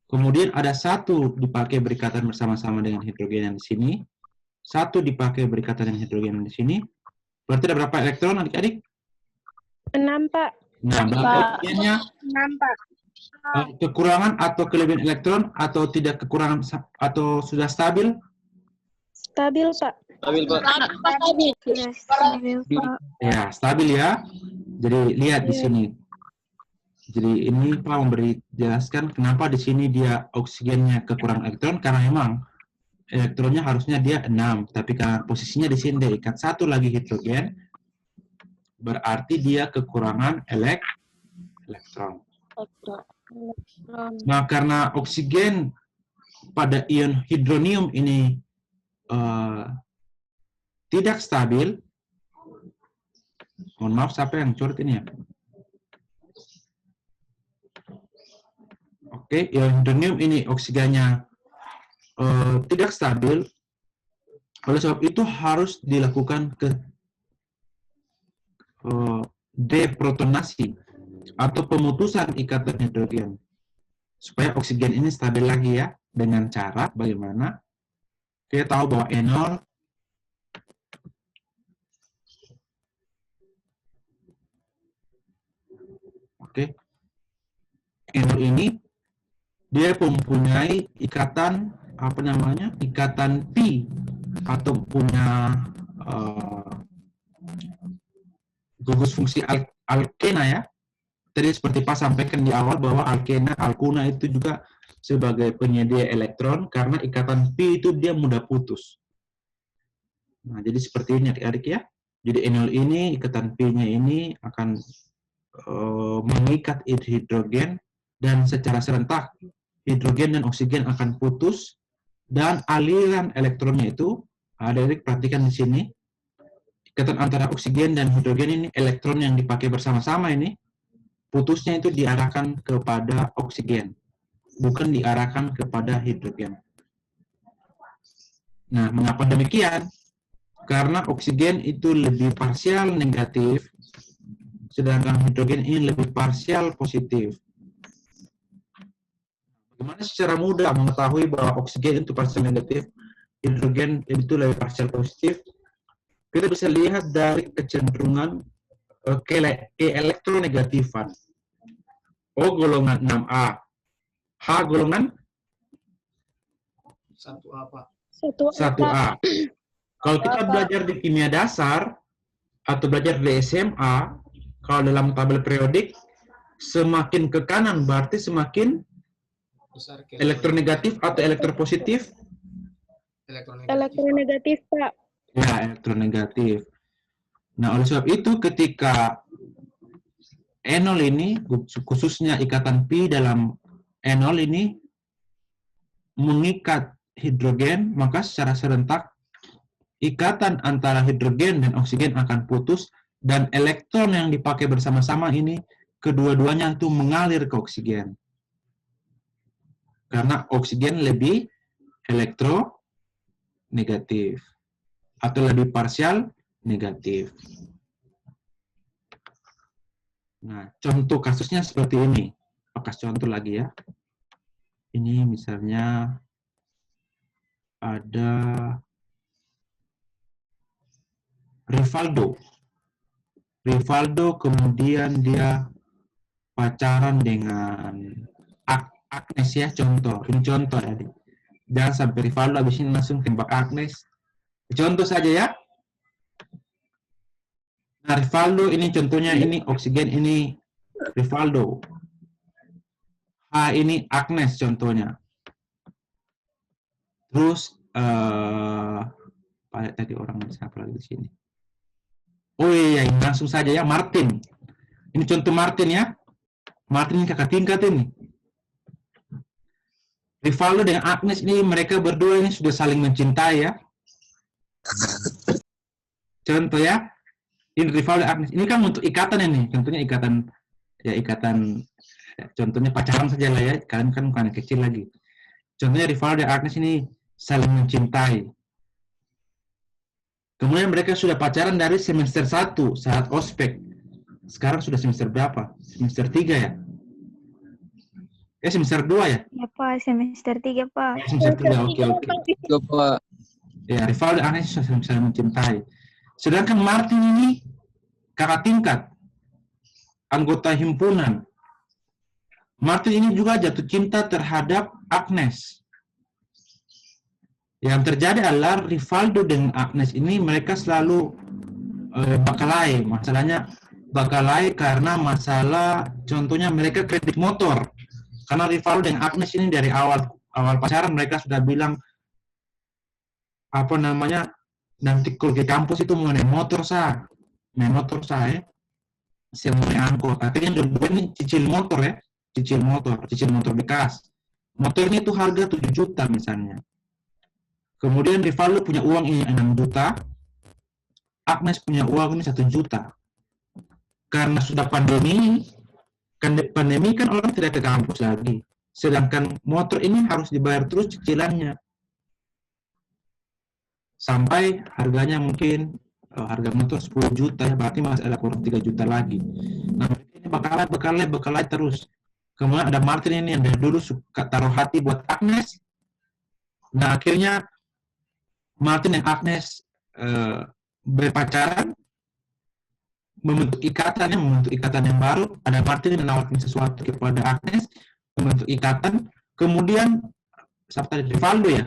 Kemudian ada 1 dipakai berikatan bersama-sama dengan hidrogen yang di sini. 1 dipakai berikatan dengan hidrogen yang di sini. Berarti ada berapa elektron adik-adik? 6, Pak. Nah, berarti oksigennya 6, Pak. kekurangan atau kelebihan elektron atau tidak kekurangan atau sudah stabil? Stabil, Pak. Stabil, Pak. Iya, stabil, Pak. Ya, stabil ya. Jadi lihat di sini. Jadi ini Pak memberi jelaskan kenapa di sini dia oksigennya kekurangan elektron karena memang elektronnya harusnya dia 6, tapi karena posisinya di sini dia ikat 1 lagi hidrogen, berarti dia kekurangan elektron. Nah, karena oksigen pada ion hidronium ini tidak stabil, mohon maaf siapa yang curhat ini ya? Oke, ion hidronium ini oksigennya tidak stabil, oleh sebab itu harus dilakukan deprotonasi atau pemutusan ikatan hidrogen supaya oksigen ini stabil lagi ya, dengan cara bagaimana kita tahu bahwa enol enol ini dia mempunyai ikatan ikatan pi atau punya gugus fungsi alkena ya. Tadi seperti Pak sampaikan di awal bahwa alkuna itu juga sebagai penyedia elektron karena ikatan pi itu dia mudah putus. Nah, jadi seperti ini adik-adik ya. Jadi enol ini ikatan pi-nya ini akan mengikat hidrogen dan secara serentak hidrogen dan oksigen akan putus dan aliran elektronnya itu adik-adik perhatikan di sini. Ikatan antara oksigen dan hidrogen ini elektron yang dipakai bersama-sama ini putusnya itu diarahkan kepada oksigen, bukan diarahkan kepada hidrogen. Nah, mengapa demikian? Karena oksigen itu lebih parsial negatif, sedangkan hidrogen ini lebih parsial positif. Bagaimana secara mudah mengetahui bahwa oksigen itu parsial negatif, hidrogen itu lebih parsial positif? Kita bisa lihat dari kecenderungan ke elektronegatifan. O golongan 6A, H golongan 1A, Pak. 1A. Kalau kita belajar di kimia dasar atau belajar di SMA, kalau dalam tabel periodik, semakin ke kanan berarti semakin Besar ke elektronegatif atau elektropositif? Elektronegatif, Pak. Ya, elektronegatif. Nah, oleh sebab itu ketika enol ini, khususnya ikatan pi dalam enol ini, mengikat hidrogen, maka secara serentak ikatan antara hidrogen dan oksigen akan putus, dan elektron yang dipakai bersama-sama ini, kedua-duanya itu mengalir ke oksigen. Karena oksigen lebih elektronegatif, atau lebih parsial negatif. Nah, contoh kasusnya seperti ini. Kasih contoh lagi ya. Ini misalnya ada Rivaldo. Rivaldo kemudian dia pacaran dengan Agnes ya, contoh. Ini contoh ya. Jangan sampai Rivaldo habis ini langsung tembak Agnes. Contoh saja ya. Nah, Rivaldo ini contohnya, ini oksigen, ini Rivaldo. H ini Agnes contohnya. Terus tadi orang siapa lagi di sini? Oh iya, ini langsung saja ya, Martin. Ini contoh Martin ya. Martin ini kakak tingkat ini. Rivaldo dengan Agnes ini, mereka berdua ini sudah saling mencintai ya. Contoh ya. Ini Rivaldo Agnes. Ini kan untuk ikatan ini. Contohnya ikatan, ya ikatan, contohnya pacaran saja lah ya. Kalian kan bukan kecil lagi. Contohnya Rivaldo dan Agnes ini saling mencintai. Kemudian mereka sudah pacaran dari semester 1 saat ospek. Sekarang sudah semester berapa? Semester 3 ya? Semester 2 ya? Ya, Pak. Semester 3, Pak. Semester 3, oke. Tiga, Pak. Ya, Rivaldo dan Agnes sudah saling mencintai. Sedangkan Martin ini kakak tingkat, anggota himpunan. Martin ini juga jatuh cinta terhadap Agnes. Yang terjadi adalah Rivaldo dan Agnes ini mereka selalu bakalai. Masalahnya bakalai karena masalah, contohnya mereka kredit motor. Karena Rivaldo dan Agnes ini dari awal pacaran mereka sudah bilang apa namanya, nanti kalau ke kampus itu mau naik motor saya saya mau naik angkot. Akhirnya dua ini cicil motor ya, cicil motor bekas. Motor ini tuh harga 7 juta misalnya. Kemudian Rivaldo punya uang ini 6 juta, Agnes punya uang ini 1 juta. Karena sudah pandemi kan orang tidak ke kampus lagi. Sedangkan motor ini harus dibayar terus cicilannya. Sampai harganya mungkin harga motor 10 juta ya, berarti masih ada kurang 3 juta lagi. Nah, ini bekalai terus. Kemudian ada Martin ini yang dari dulu suka taruh hati buat Agnes. Nah, akhirnya Martin dan Agnes berpacaran, membentuk ikatan yang baru. Ada Martin yang menawarkan sesuatu kepada Agnes, membentuk ikatan. Kemudian siapa tadi, Rivaldo ya.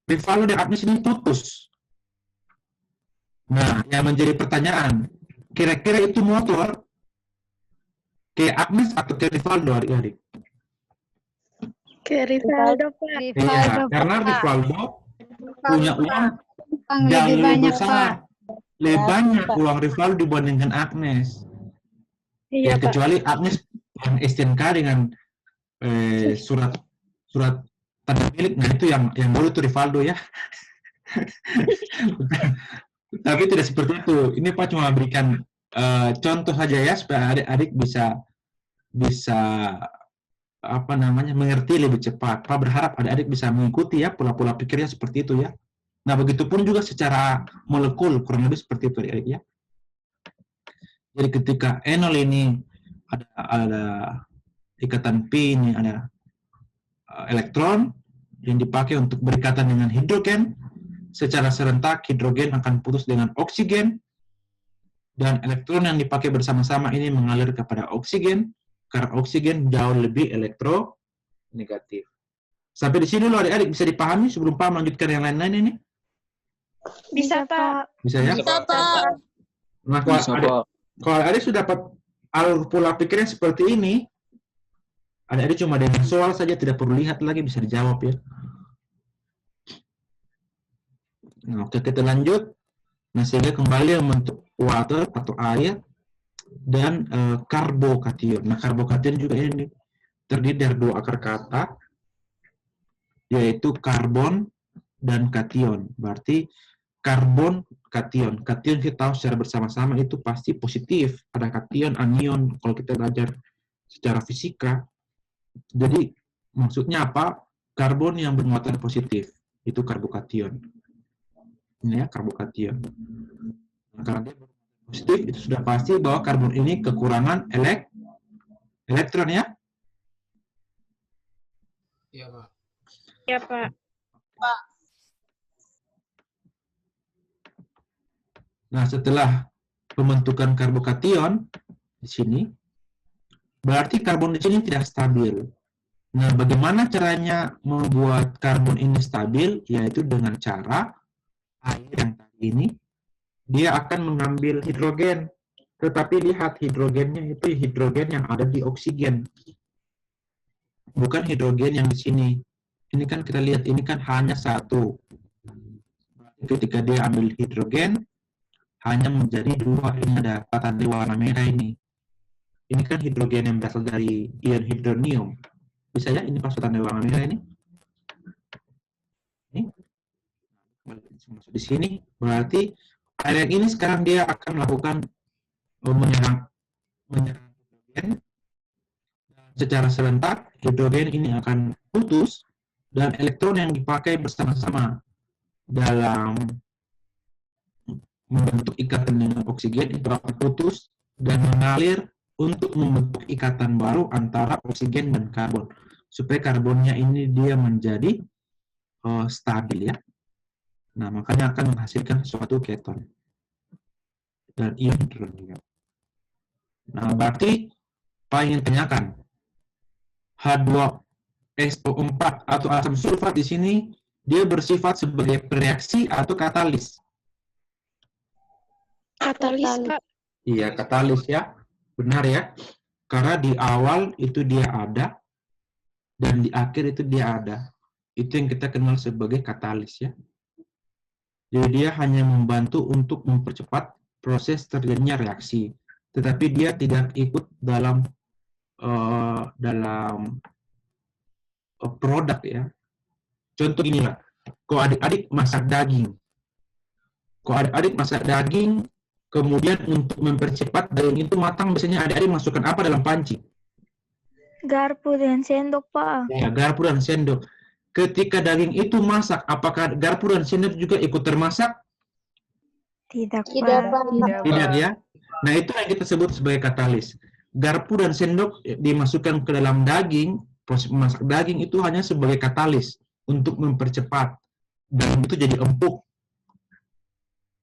Rivaldo dan Agnes ini putus. Nah, yang menjadi pertanyaan, kira-kira itu motor ke Agnes atau ke Rivaldo, adik-adik? Ke Rivaldo, Pak. Iya, karena Rivaldo punya uang jauh lebih besar. Lebih banyak uang Rivaldo dibandingkan Agnes. Iya, Ya, Pak. kecuali Agnes yang STNK dengan surat tanda milik. Nah, itu yang dulu itu Rivaldo ya. Tapi tidak seperti itu. Ini Pak cuma berikan contoh saja ya, supaya adik-adik bisa apa namanya, mengerti lebih cepat. Pak berharap adik-adik bisa mengikuti ya pola-pola pikirnya seperti itu ya. Nah, begitupun juga secara molekul kurang lebih seperti itu adik-adik ya. Jadi ketika enol ini ada ikatan P ini ada elektron yang dipakai untuk berikatan dengan hidrogen. Secara serentak hidrogen akan putus dengan oksigen, dan elektron yang dipakai bersama-sama ini mengalir kepada oksigen, karena oksigen jauh lebih elektronegatif. Sampai di sini dulu adik-adik bisa dipahami sebelum Pak melanjutkan yang lain-lain ini? Bisa, Pak. Bisa ya? Bisa, Pak. Nah, Bisa, Pak. kalau adik sudah dapat alur pola pikirnya seperti ini, adik-adik cuma dengan soal saja, tidak perlu lihat lagi, bisa dijawab ya. Nah, oke, kita lanjut. Nah, sehingga kembali membentuk water atau air dan karbokation. Nah, karbokation juga ini terdiri dari dua akar kata, yaitu karbon dan kation. Berarti karbon, kation. Kation kita tahu secara bersama-sama itu pasti positif. Ada kation, anion, kalau kita belajar secara fisika. Jadi, maksudnya apa? Karbon yang bermuatan positif. Itu karbokation. Ini ya, karbokation. Nah, karena dia bermuatan positif, itu sudah pasti bahwa karbon ini kekurangan elektron ya. Iya, Pak. Ya, Pak. Nah, setelah pembentukan karbokation di sini, berarti karbon di sini tidak stabil. Nah, bagaimana caranya membuat karbon ini stabil? Yaitu dengan cara air yang tadi ini, dia akan mengambil hidrogen. Tetapi lihat hidrogennya itu hidrogen yang ada di oksigen. Bukan hidrogen yang di sini. Ini kan kita lihat, ini kan hanya satu. Ketika dia ambil hidrogen, hanya menjadi dua. Ini ada tanda warna merah ini. Ini kan hidrogen yang berasal dari ion hidronium. Bisa ya, ini maksud tanda warna merah ini. Ini masuk di sini, berarti air yang ini sekarang dia akan melakukan menyerang hidrogen. Secara serentak, hidrogen ini akan putus, dan elektron yang dipakai bersama-sama dalam membentuk ikatan dengan oksigen itu akan putus dan mengalir untuk membentuk ikatan baru antara oksigen dan karbon, supaya karbonnya ini dia menjadi stabil ya. Nah, makanya akan menghasilkan suatu keton dan ion hidronium. Nah, berarti Pak ingin tanyakan, H2SO4 atau asam sulfat di sini dia bersifat sebagai pereaksi atau katalis? Katalis, Pak. Iya, katalis ya. Benar ya. Karena di awal itu dia ada, dan di akhir itu dia ada. Itu yang kita kenal sebagai katalis ya. Jadi dia hanya membantu untuk mempercepat proses terjadinya reaksi. Tetapi dia tidak ikut dalam produk ya. Contoh inilah, kalau adik-adik masak daging. Kalau adik-adik masak daging, kemudian untuk mempercepat daging itu matang, biasanya adik-adik masukkan apa dalam panci? Garpu dan sendok, Pak. Ya, garpu dan sendok. Ketika daging itu masak, apakah garpu dan sendok juga ikut termasak? Tidak, Tidak, Pak. Pak. Tidak ya. Nah, itu yang kita sebut sebagai katalis. Garpu dan sendok dimasukkan ke dalam daging, proses memasak daging itu hanya sebagai katalis untuk mempercepat dan itu jadi empuk.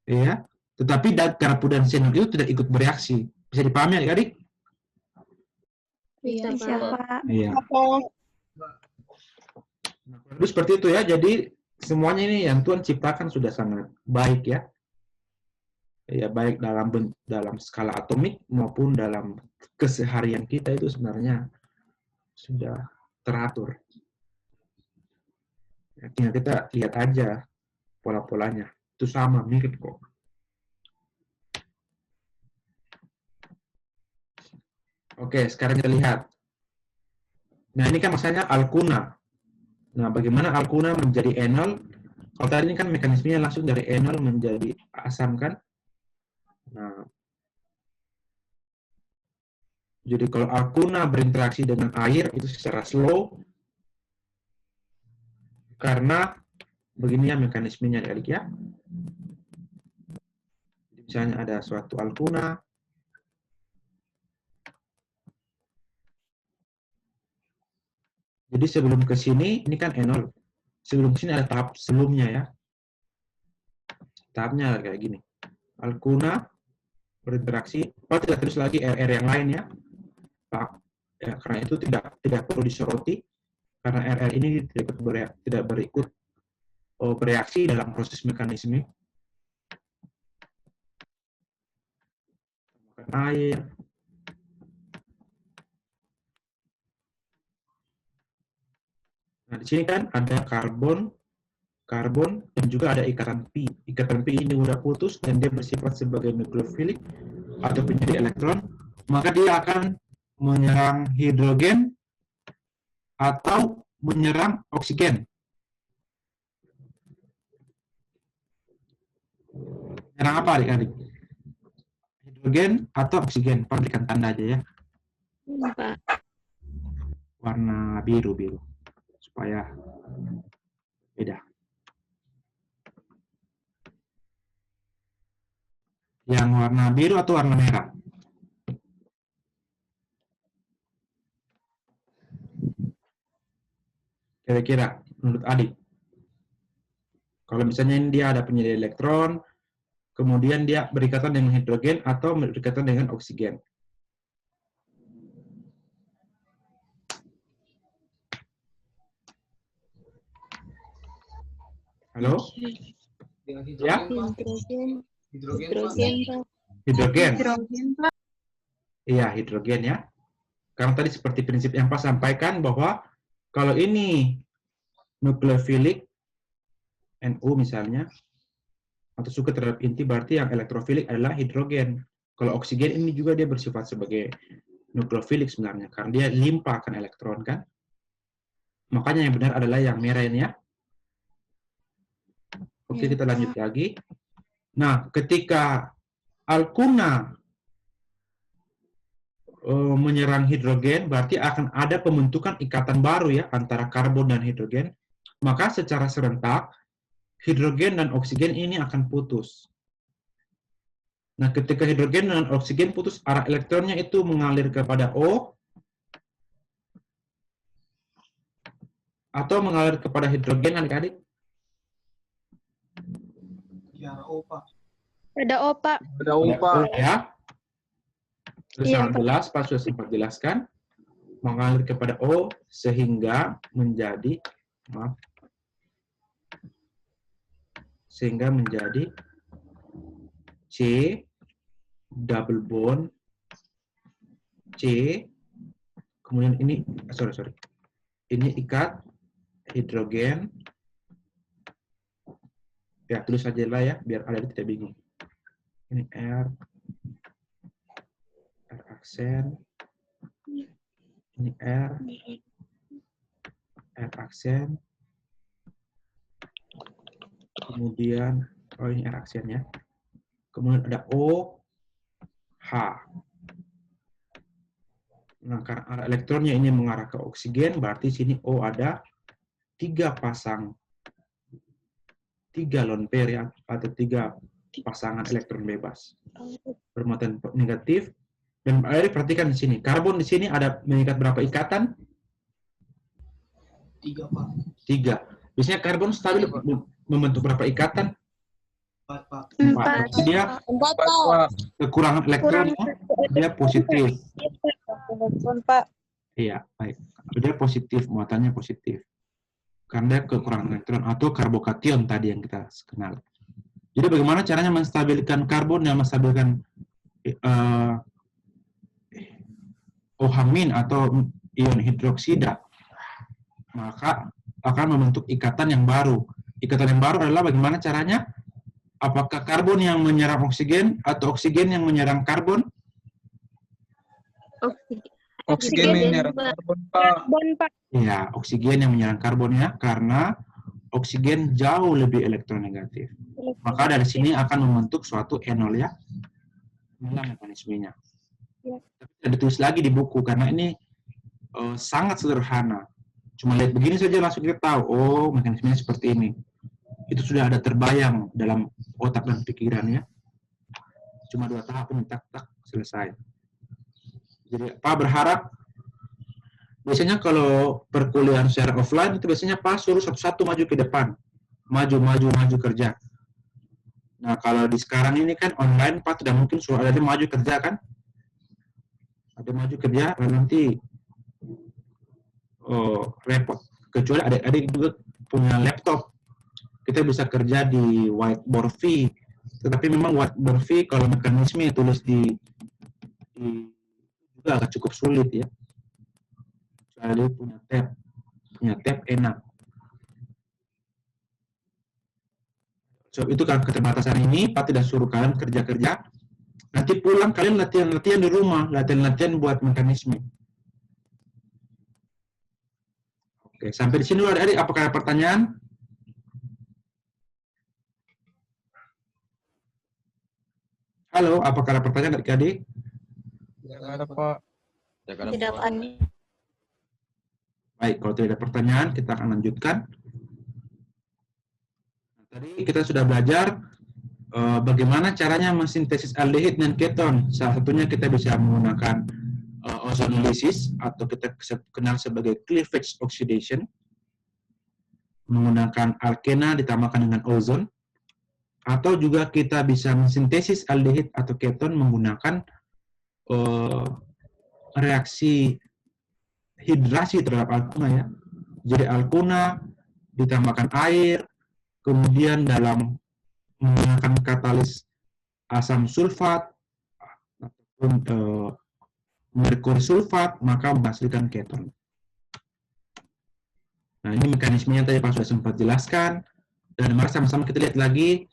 Ya. Tetapi garpu dan sendok itu tidak ikut bereaksi. Bisa dipahami adik-adik? Bisa, Bisa, Pak. Pak. Iya. Nah, kurang seperti itu ya. Jadi semuanya ini yang Tuhan ciptakan sudah sangat baik ya. Ya, baik dalam skala atomik maupun dalam keseharian kita itu sebenarnya sudah teratur. Ya, tinggal kita lihat aja pola-polanya. Itu sama, mirip kok. Oke, sekarang kita lihat. Nah, ini kan maksudnya alkuna. Nah, bagaimana alkuna menjadi enol? Kalau tadi ini kan mekanismenya langsung dari enol menjadi asam kan? Nah, jadi kalau alkuna berinteraksi dengan air itu secara slow, karena begini ya mekanismenya adik ya. Misalnya ada suatu alkuna, Jadi sebelum ke sini, ini kan enol. Sebelum sini ada tahap sebelumnya ya. Tahapnya kayak gini. Alkuna berinteraksi, tidak terus lagi RR yang lain ya. Pak, ya, karena itu tidak perlu disoroti karena RR ini tidak berikut bereaksi dalam proses mekanisme air. Nah, di sini kan ada karbon, dan juga ada ikatan pi. Ikatan pi ini udah putus dan dia bersifat sebagai nukleofilik atau penyedot elektron, maka dia akan menyerang hidrogen atau menyerang oksigen. Menyerang apa adik-adik? Hidrogen atau oksigen? Pak berikan tanda aja ya. Pak. Warna biru supaya beda. Yang warna biru atau warna merah? Kira-kira menurut adik. Kalau misalnya ini dia ada penyedot elektron, kemudian dia berikatan dengan hidrogen atau berikatan dengan oksigen. Halo? Ya? Hidrogen. Pak. Iya, hidrogen ya. Karena tadi seperti prinsip yang Pak sampaikan bahwa kalau ini nukleofilik, NU misalnya, atau suka terhadap inti, berarti yang elektrofilik adalah hidrogen. Kalau oksigen ini juga dia bersifat sebagai nukleofilik sebenarnya, karena dia limpahkan elektron kan. Makanya yang benar adalah yang merah ini ya. Oke, kita lanjut lagi. Nah, ketika alkuna menyerang hidrogen, berarti akan ada pembentukan ikatan baru ya antara karbon dan hidrogen. Maka secara serentak hidrogen dan oksigen ini akan putus. Nah, ketika hidrogen dan oksigen putus, arah elektronnya itu mengalir kepada O atau mengalir kepada hidrogen adik-adik? Ya, O, Pak. Ada O, Pak. Ada upah. Ya. Terus Iya, sangat jelas, Pak sudah sempat jelaskan. Mengalir kepada O sehingga menjadi, C double bond C, kemudian ini ini ikat hidrogen ya, tulis aja lah ya biar ada tidak bingung. Ini R aksen, ini R aksen, kemudian ini R aksen ya, kemudian ada O H. Nah, karena arah elektronnya ini mengarah ke oksigen, berarti sini O ada 3 lone pair ya, atau 3 pasangan elektron bebas bermuatan negatif. Dan perhatikan di sini, karbon di sini ada mengikat berapa ikatan? 3, Pak. 3. Biasanya karbon stabil membentuk berapa ikatan? 4, Pak. 4. Jadi dia kekurangan elektron, dia positif. Pak. Iya, baik. Dia positif, muatannya positif. Karena dia kekurangan elektron atau karbokation tadi yang kita kenal. Jadi bagaimana caranya menstabilkan karbon dan menstabilkan OH- atau ion hidroksida? Maka akan membentuk ikatan yang baru. Ikatan yang baru adalah bagaimana caranya? Apakah karbon yang menyerang oksigen atau oksigen yang menyerang karbon? Oksigen menyerang karbon, Pak. Pak. Ya, oksigen yang menyerang karbon ya, karena oksigen jauh lebih elektronegatif. Maka dari sini akan membentuk suatu enol ya. Inilah mekanismenya. Tidak ditulis lagi di buku karena ini sangat sederhana. Cuma lihat begini saja langsung kita tahu, oh mekanismenya seperti ini. Itu sudah ada terbayang dalam otak dan pikiran ya. Cuma 2 tahap ini tak selesai. Jadi Pak berharap Biasanya kalau perkuliahan secara offline itu biasanya Pak suruh satu-satu maju ke depan. Maju kerja. Nah, kalau di sekarang ini kan online Pak tidak mungkin suruh ada maju kerja kan? Ada maju kerja dan nanti repot. Kecuali adik-adik juga punya laptop. Kita bisa kerja di whiteboard V. Tetapi memang whiteboard V kalau mekanisme tulis di juga agak cukup sulit ya. Kecuali punya tab enak. So, itu kan keterbatasan ini, Pak tidak suruh kalian kerja-kerja. Nanti pulang kalian latihan-latihan di rumah, latihan-latihan buat mekanisme. Oke, sampai di sini dulu adik-adik. Apakah ada pertanyaan? Halo, apakah ada pertanyaan adik-adik? Tidak ada, Pak. Tidak ada. Baik, kalau tidak ada pertanyaan, kita akan lanjutkan. Tadi kita sudah belajar bagaimana caranya mensintesis aldehid dan keton. Salah satunya kita bisa menggunakan ozonolysis atau kita kenal sebagai cleavage oxidation, menggunakan alkena ditambahkan dengan ozon, atau juga kita bisa mensintesis aldehid atau keton menggunakan reaksi hidrasi terhadap alkuna ya. Jadi alkuna ditambahkan air, kemudian dalam menggunakan katalis asam sulfat ataupun merkuri sulfat, maka menghasilkan keton. Nah, ini mekanismenya tadi Pak sudah sempat jelaskan, dan mari sama-sama kita lihat lagi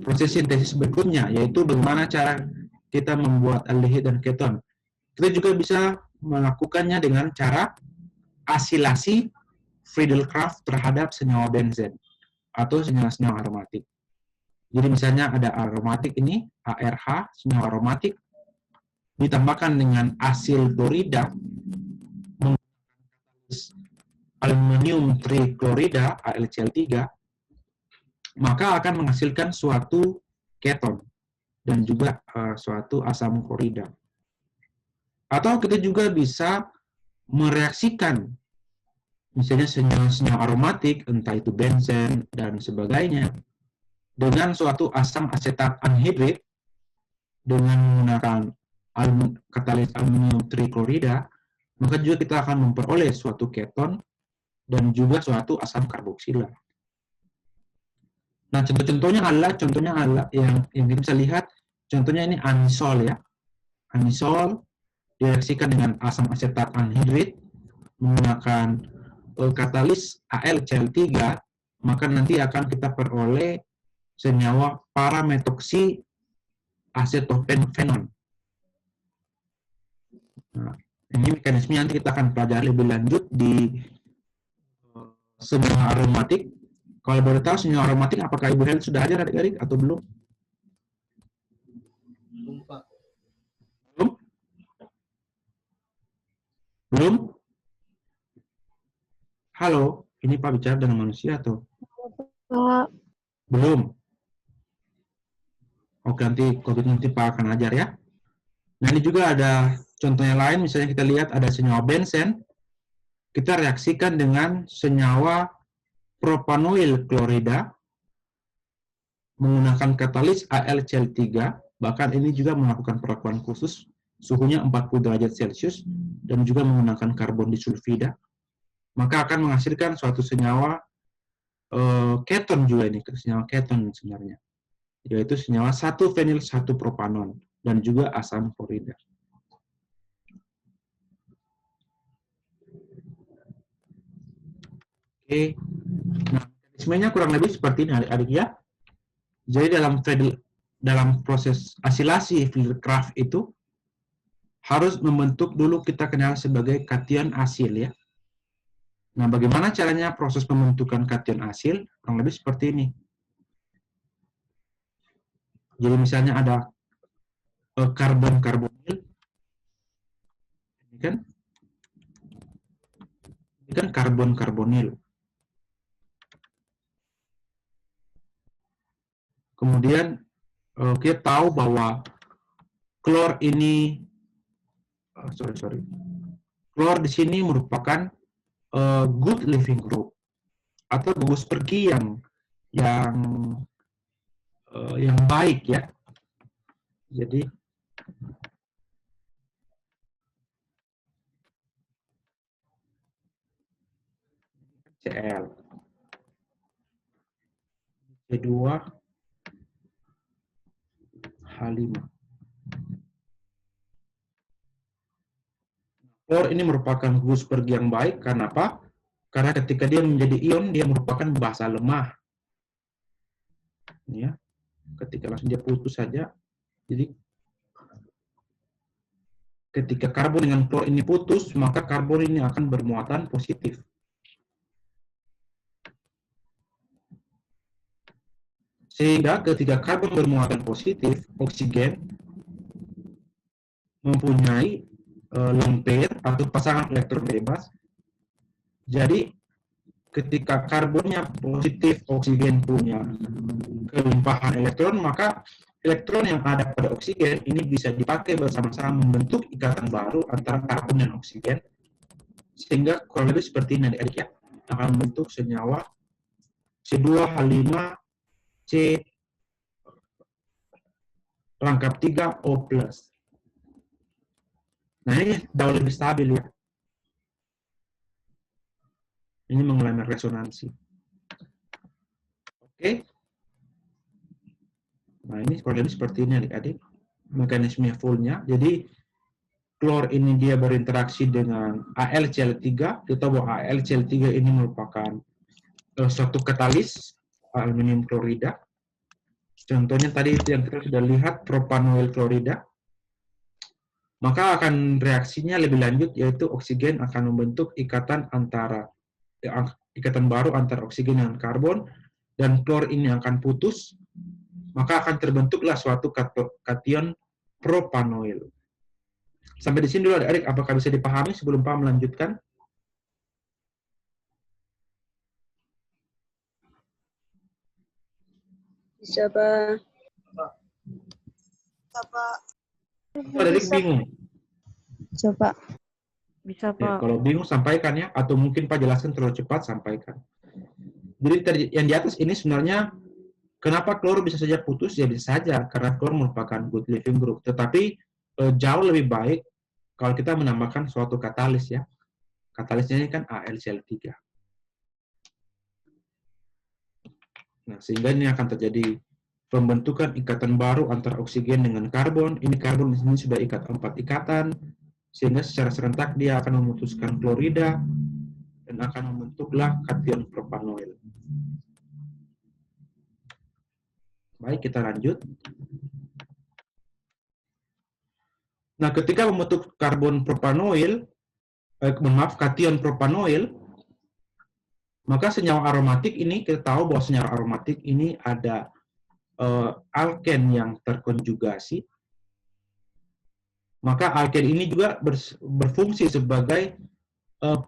proses sintesis berikutnya, yaitu bagaimana cara kita membuat aldehid dan keton. Kita juga bisa melakukannya dengan cara asilasi Friedel-Crafts terhadap senyawa benzen atau senyawa-senyawa aromatik. Jadi misalnya ada aromatik ini, ARH, senyawa aromatik, ditambahkan dengan asil klorida, aluminium triklorida, AlCl3, maka akan menghasilkan suatu keton dan juga suatu asam klorida. Atau kita juga bisa mereaksikan misalnya senyawa-senyawa aromatik, entah itu benzen dan sebagainya, dengan suatu asam asetat anhidrit dengan menggunakan katalis aluminium triklorida, maka juga kita akan memperoleh suatu keton dan juga suatu asam karboksila. Nah, contohnya adalah yang kita bisa lihat, contohnya ini anisol ya. Anisol direaksikan dengan asam asetat anhidrit menggunakan katalis AlCl3, maka nanti akan kita peroleh senyawa parametoksi asetofenon. Nah, ini mekanisme nanti kita akan pelajari lebih lanjut di senyawa aromatik. Kalau boleh tahu senyawa aromatik, apakah Ibu Hel sudah ajar adik-adik atau belum? Belum, Pak. Belum? Belum? Halo, ini Pak bicara dengan manusia atau? Pak. Belum. Oke, nanti Pak akan ajar ya. Nah, ini juga ada contohnya lain, misalnya kita lihat ada senyawa benzen, kita reaksikan dengan senyawa propanoil klorida menggunakan katalis AlCl3, bahkan ini juga melakukan perlakuan khusus, suhunya 40 derajat Celcius, dan juga menggunakan karbon disulfida, maka akan menghasilkan suatu senyawa keton juga ini, senyawa keton sebenarnya, yaitu senyawa 1-fenil 1-propanon, dan juga asam klorida. Oke, nah mekanismenya kurang lebih seperti ini adik-adik ya. Jadi dalam proses asilasi Friedel-Crafts itu harus membentuk dulu kita kenal sebagai kation asil ya. Nah, bagaimana caranya proses pembentukan kation asil? Kurang lebih seperti ini. Jadi misalnya ada karbon-karbonil, ini kan karbon-karbonil. Kemudian kita tahu bahwa klor ini klor di sini merupakan good living group atau gugus pergi yang baik ya. Jadi Cl C2 H5. Klor ini merupakan gugus pergi yang baik. Karena apa? Karena ketika dia menjadi ion, dia merupakan basa lemah. Ya, ketika langsung dia putus saja. Jadi ketika karbon dengan klor ini putus, maka karbon ini akan bermuatan positif. Sehingga ketika karbon bermuatan positif, oksigen mempunyai lone pair atau pasangan elektron bebas. Jadi ketika karbonnya positif, oksigen punya kelimpahan elektron, maka elektron yang ada pada oksigen ini bisa dipakai bersama-sama membentuk ikatan baru antara karbon dan oksigen, sehingga kurang lebih seperti ini adik-adik ya, akan membentuk senyawa C2H5 C rangkap 3 O+. Nah, ini jauh lebih stabil ya. Ini mengalami resonansi. Oke. Nah, ini kurang lebih seperti ini adik-adik. Mekanisme fullnya. Jadi, klor ini dia berinteraksi dengan AlCl3. Kita tahu bahwa AlCl3 ini merupakan suatu katalis aluminium klorida. Contohnya tadi yang kita sudah lihat propanoil klorida. Maka akan reaksinya lebih lanjut, yaitu oksigen akan membentuk ikatan baru antara oksigen dan karbon, dan klor ini akan putus, maka akan terbentuklah suatu kation propanoil. Sampai di sini dulu adik-adik, apakah bisa dipahami sebelum Pak melanjutkan? Bisa, Pak. Adik bingung? Coba. Bisa, Ya, Pak. kalau bingung sampaikan ya, atau mungkin Pak jelaskan terlalu cepat, sampaikan. Jadi yang di atas ini sebenarnya kenapa klor bisa saja putus? Ya bisa saja, karena klor merupakan good living group. Tetapi jauh lebih baik kalau kita menambahkan suatu katalis ya. Katalisnya ini kan AlCl3. Nah, sehingga ini akan terjadi pembentukan ikatan baru antara oksigen dengan karbon. Ini karbon di sini sudah ikat 4 ikatan, sehingga secara serentak dia akan memutuskan klorida dan akan membentuklah kation propanoil. Baik, kita lanjut. Nah, ketika membentuk karbon propanoil, kation propanoil, maka senyawa aromatik ini, kita tahu bahwa senyawa aromatik ini ada alken yang terkonjugasi. Maka alken ini juga berfungsi sebagai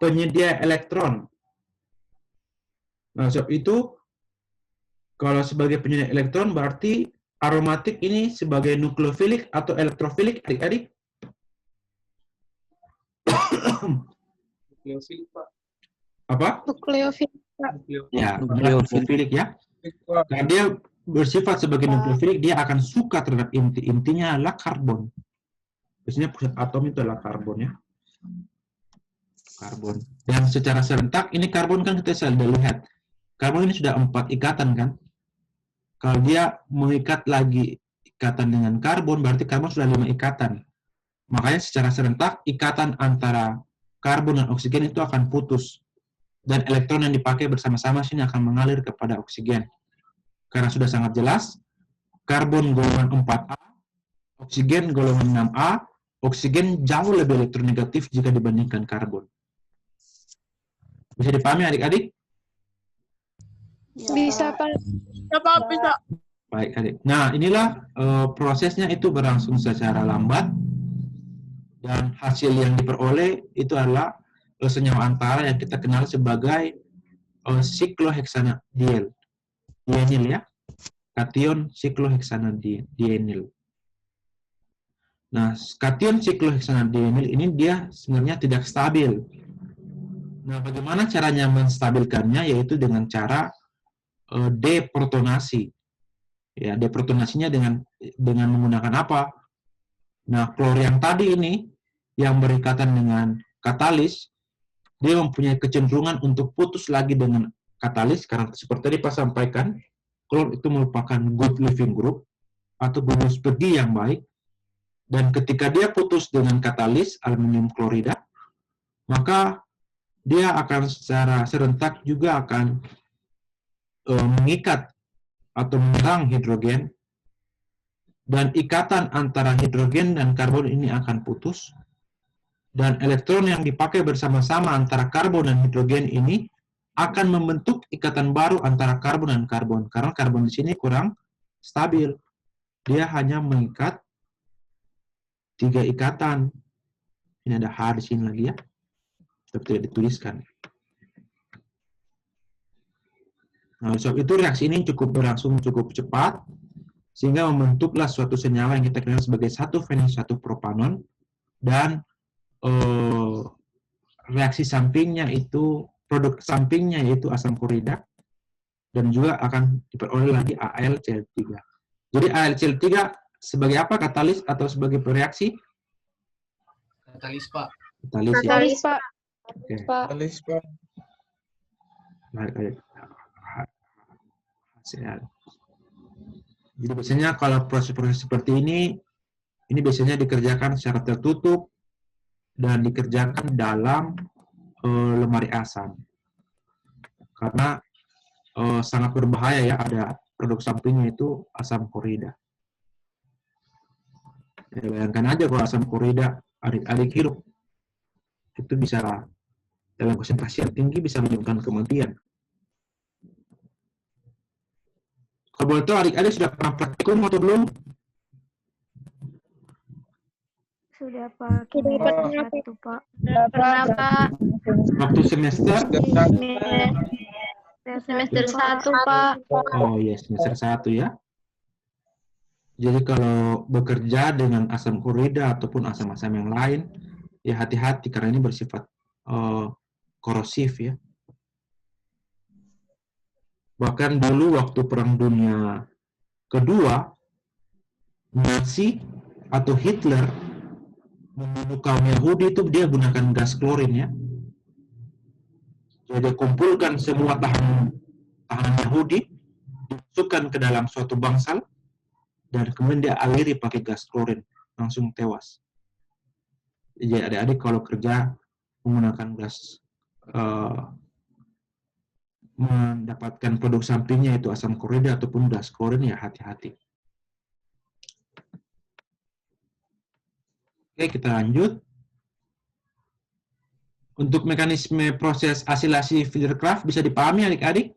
penyedia elektron. Nah, sebab itu, kalau sebagai penyedia elektron, berarti aromatik ini sebagai nukleofilik atau elektrofilik, adik-adik? Nukleofil, Pak. Apa? Nukleofil. Ya, nukleofilik ya. Karena dia bersifat sebagai nukleofilik, dia akan suka terhadap intinya adalah karbon. Biasanya pusat atom itu adalah karbon ya. Karbon. Dan secara serentak, ini karbon kan kita sudah lihat. Karbon ini sudah 4 ikatan kan. Kalau dia mengikat lagi ikatan dengan karbon, berarti karbon sudah 5 ikatan. Makanya secara serentak, ikatan antara karbon dan oksigen itu akan putus. Dan elektron yang dipakai bersama-sama sini akan mengalir kepada oksigen. Karena sudah sangat jelas, karbon golongan 4A, oksigen golongan 6A, oksigen jauh lebih elektronegatif jika dibandingkan karbon. Bisa dipahami adik-adik? Bisa, Pak. Bisa. Baik, adik. Nah, inilah prosesnya itu berlangsung secara lambat, dan hasil yang diperoleh itu adalah senyawa antara yang kita kenal sebagai sikloheksanadiol. Dienil ya. Kation sikloheksanadienil. Nah, kation sikloheksanadienil ini dia sebenarnya tidak stabil. Nah, bagaimana caranya menstabilkannya? Yaitu dengan cara deprotonasi. Ya, deprotonasinya dengan menggunakan apa? Nah, klor yang tadi ini yang berikatan dengan katalis, dia mempunyai kecenderungan untuk putus lagi dengan katalis karena seperti tadi Pak sampaikan, klor itu merupakan good living group atau gugus pergi yang baik. Dan ketika dia putus dengan katalis aluminium klorida, maka dia akan secara serentak juga akan mengikat atau menyerang hidrogen, dan ikatan antara hidrogen dan karbon ini akan putus, dan elektron yang dipakai bersama-sama antara karbon dan hidrogen ini akan membentuk ikatan baru antara karbon dan karbon, karena karbon di sini kurang stabil. Dia hanya mengikat 3 ikatan. Ini ada H di sini lagi ya, tapi tidak dituliskan. Nah, sebab itu reaksi ini berlangsung cukup cepat, sehingga membentuklah suatu senyawa yang kita kenal sebagai 1-fenil-1 propanon, dan reaksi sampingnya itu, produk sampingnya yaitu asam klorida, dan juga akan diperoleh lagi AlCl3. Jadi AlCl3 sebagai apa? Katalis atau sebagai pereaksi? Katalis, Pak. Katalis, ya. Katalis, Pak. Oke. Pak. Katalis, Pak. Jadi biasanya kalau proses-proses seperti ini biasanya dikerjakan secara tertutup dan dikerjakan dalam lemari asam. Karena sangat berbahaya ya, ada produk sampingnya itu asam klorida. Ya, bayangkan aja kalau asam klorida adik-adik hirup, itu bisa dalam konsentrasi yang tinggi bisa menyebabkan kematian. Kalau boleh tahu adik-adik sudah pernah praktikum atau belum? Sudah, Pak. Sudah pernah, Satu, Pak. Pernah, Pak. Waktu semester? Semester 1, Pak. Oh iya, semester 1 ya. Jadi kalau bekerja dengan asam klorida ataupun asam-asam yang lain, ya hati-hati karena ini bersifat korosif ya. Bahkan dulu waktu Perang Dunia Kedua, Nazi atau Hitler membunuh kaum Yahudi itu dia gunakan gas klorin ya. Jadi kumpulkan semua tahanan Yahudi, dimasukkan ke dalam suatu bangsal, dan kemudian dia aliri pakai gas klorin, langsung tewas. Jadi adik-adik kalau kerja menggunakan gas, mendapatkan produk sampingnya itu asam klorida ataupun gas klorin, ya hati-hati. Oke, kita lanjut. Untuk mekanisme proses asilasi Fischer-Tropsch bisa dipahami adik-adik?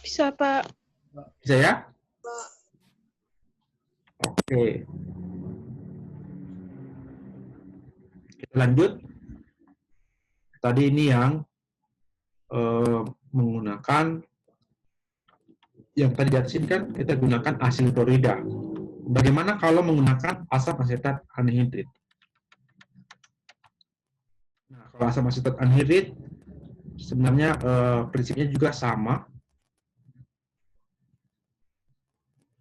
Bisa, Pak. Bisa ya? Oke. Kita lanjut. Tadi ini yang menggunakan, yang tadi di sini kan kita gunakan asil klorida. Bagaimana kalau menggunakan asam asetat anhidrit? Nah, kalau asam asetat anhidrit sebenarnya prinsipnya juga sama.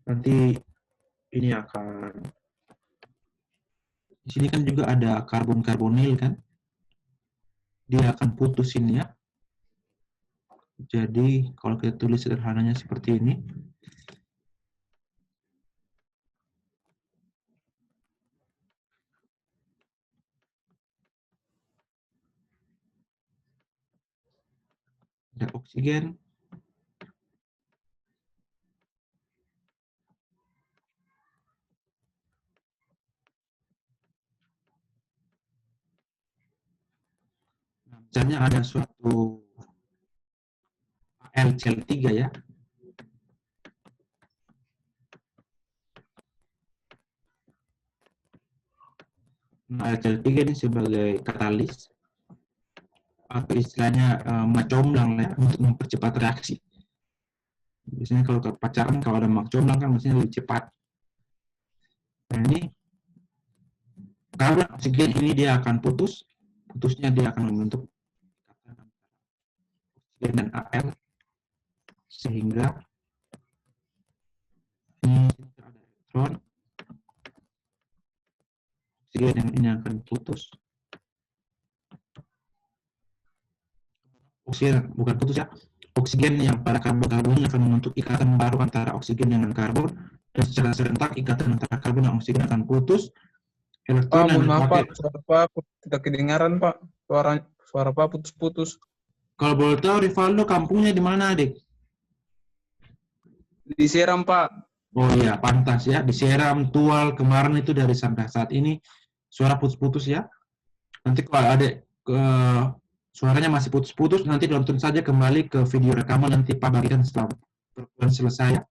Nanti ini akan, di sini kan juga ada karbon karbonil kan, dia akan putus ini ya. Jadi kalau kita tulis sederhananya seperti ini, ada oksigen, misalnya ada suatu AlCl3 ya. Nah, AlCl3 ini sebagai katalis atau istilahnya mecomblang ya, untuk mempercepat reaksi. Biasanya kalau pacaran, kalau ada mak jomblang kan biasanya lebih cepat. Nah ini, karbon oksigen ini dia akan putusnya dia akan membentuk oksigen dan Al, sehingga ini ada elektron, oksigen yang ini akan putus. Oksigen, bukan putus ya, oksigen yang pada karbon akan membentuk ikatan baru antara oksigen dengan karbon, dan secara serentak ikatan antara karbon dan oksigen akan putus. Pak, Elektron yang mohon maaf dipakai, Pak, suara Pak tidak kedengaran Pak. Suara Pak putus-putus. kalau boleh tahu Rivaldo kampungnya di mana, adik? Diseram Pak. Oh iya, pantas ya, diseram, tual, kemarin itu dari sampai saat ini suara putus-putus ya. Nanti kalau ada suaranya masih putus-putus, nanti nonton saja kembali ke video rekaman nanti Pak bagikan setelah pertemuan selesai ya.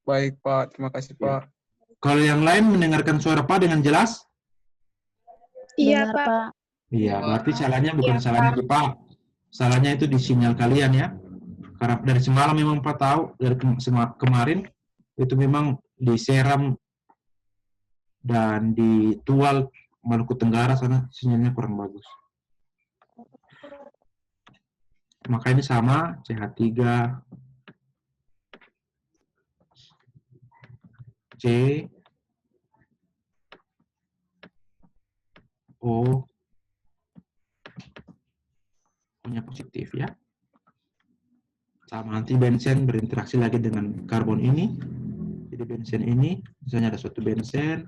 Baik Pak, terima kasih Pak. Kalau yang lain mendengarkan suara Pak dengan jelas? Iya, Benar, Pak. Iya, berarti salahnya bukan salahnya di Pak. Salahnya itu di sinyal kalian ya. Karena dari semalam memang Pak tahu, dari kemarin itu memang diseram dan di Tual Maluku Tenggara sana sinyalnya kurang bagus. Maka ini sama CH3 C O punya positif ya. Sama nanti bensen berinteraksi lagi dengan karbon ini. Jadi bensen ini, misalnya ada suatu bensen,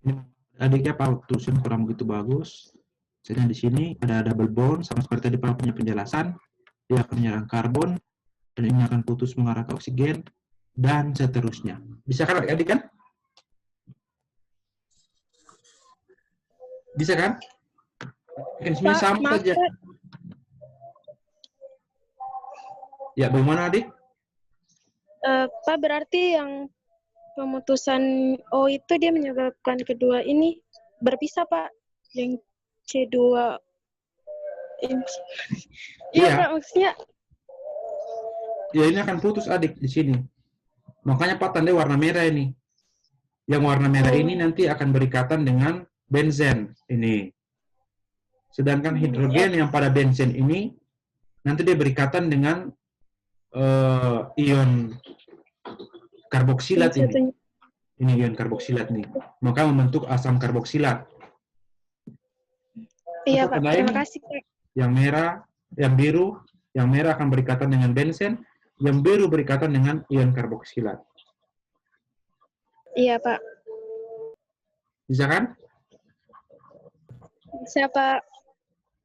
ini adiknya Pak tulisan kurang begitu bagus. Misalnya di sini ada double bond, sama seperti tadi Pak punya penjelasan, dia akan menyerang karbon, dan ini akan putus mengarah ke oksigen, dan seterusnya. Bisa kan adik-adik kan? Bisa kan? Mekanismenya sama maaf, saja. Pak. Ya, bagaimana adik? Pak, berarti yang pemutusan O itu dia menyebabkan kedua ini berpisah, Pak. Yang C2 ini. Iya, Iya. Pak, maksudnya Ya ini akan putus adik di sini. Makanya Pak tandai warna merah ini. Yang warna merah ini nanti akan berikatan dengan benzen ini. Sedangkan hidrogen yang pada benzen ini nanti dia berikatan dengan ion karboksilat ini. satunya. Ini ion karboksilat nih. Maka membentuk asam karboksilat. Iya, Untuk Pak. lain, Terima kasih, Pak. Yang merah, yang biru, yang merah akan berikatan dengan benzen, yang biru berikatan dengan ion karboksilat. Iya, Pak. Bisa kan? Bisa, Pak.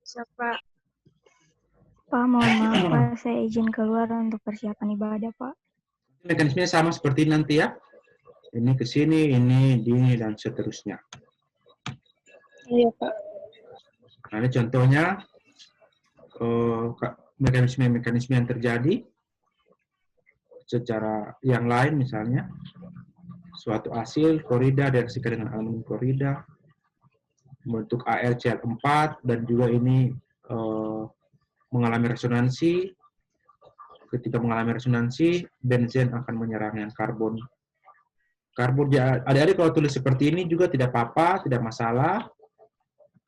Bisa, Pak. Pak, mohon maaf Pak, saya izin keluar untuk persiapan ibadah Pak. Mekanismenya sama seperti nanti ya. Ini ke sini, ini, dan seterusnya. Iya, Pak. Nah, ini contohnya mekanisme-mekanisme yang terjadi secara yang lain, misalnya suatu asil klorida direaksikan dengan aluminium klorida membentuk AlCl4 dan juga ini mengalami resonansi. Ketika mengalami resonansi, benzen akan menyerang yang karbon. Adik-adik kalau tulis seperti ini juga tidak apa-apa, tidak masalah.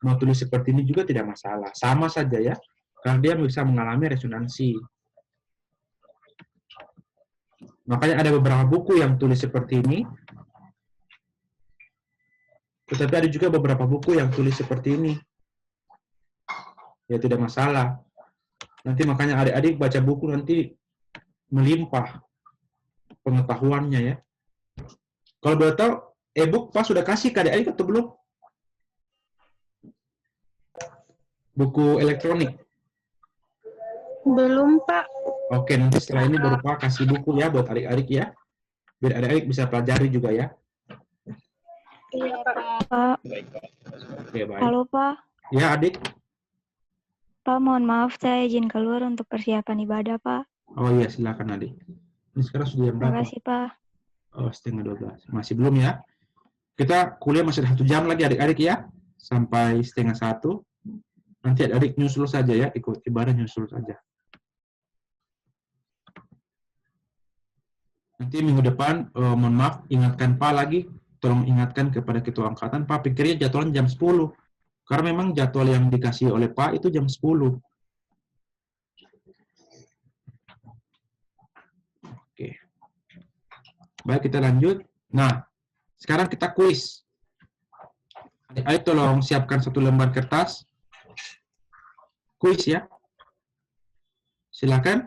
Mau tulis seperti ini juga tidak masalah. Sama saja ya, karena dia bisa mengalami resonansi. Makanya ada beberapa buku yang tulis seperti ini. Tetapi ada juga beberapa buku yang tulis seperti ini. Ya tidak masalah. Nanti makanya adik-adik baca buku nanti melimpah pengetahuannya ya. Kalau boleh tahu, e-book Pak sudah kasih ke adik-adik atau belum? Buku elektronik. Belum, Pak. Oke, nanti setelah ini baru Pak kasih buku ya buat adik-adik ya. Biar adik-adik bisa pelajari juga ya. Iya, Pak. Pak, Oke, baik. halo Pak. Ya, adik. Pak, mohon maaf saya izin keluar untuk persiapan ibadah Pak. Oh iya, silakan adik. Ini sekarang sudah jam Terima berapa? kasih Pak. Oh, 11:30. Masih belum ya? Kita kuliah masih ada 1 jam lagi adik-adik ya. Sampai 12:30. Nanti adik nyusul saja ya, ikut ibadah nyusul saja. Nanti minggu depan, mohon maaf, ingatkan Pak lagi, tolong ingatkan kepada ketua angkatan, Pak pikirnya jadwalnya jam 10. Karena memang jadwal yang dikasih oleh Pak itu jam 10. Oke. Baik, kita lanjut. Nah, sekarang kita kuis. Ayo tolong siapkan 1 lembar kertas. Kuis ya. Silakan.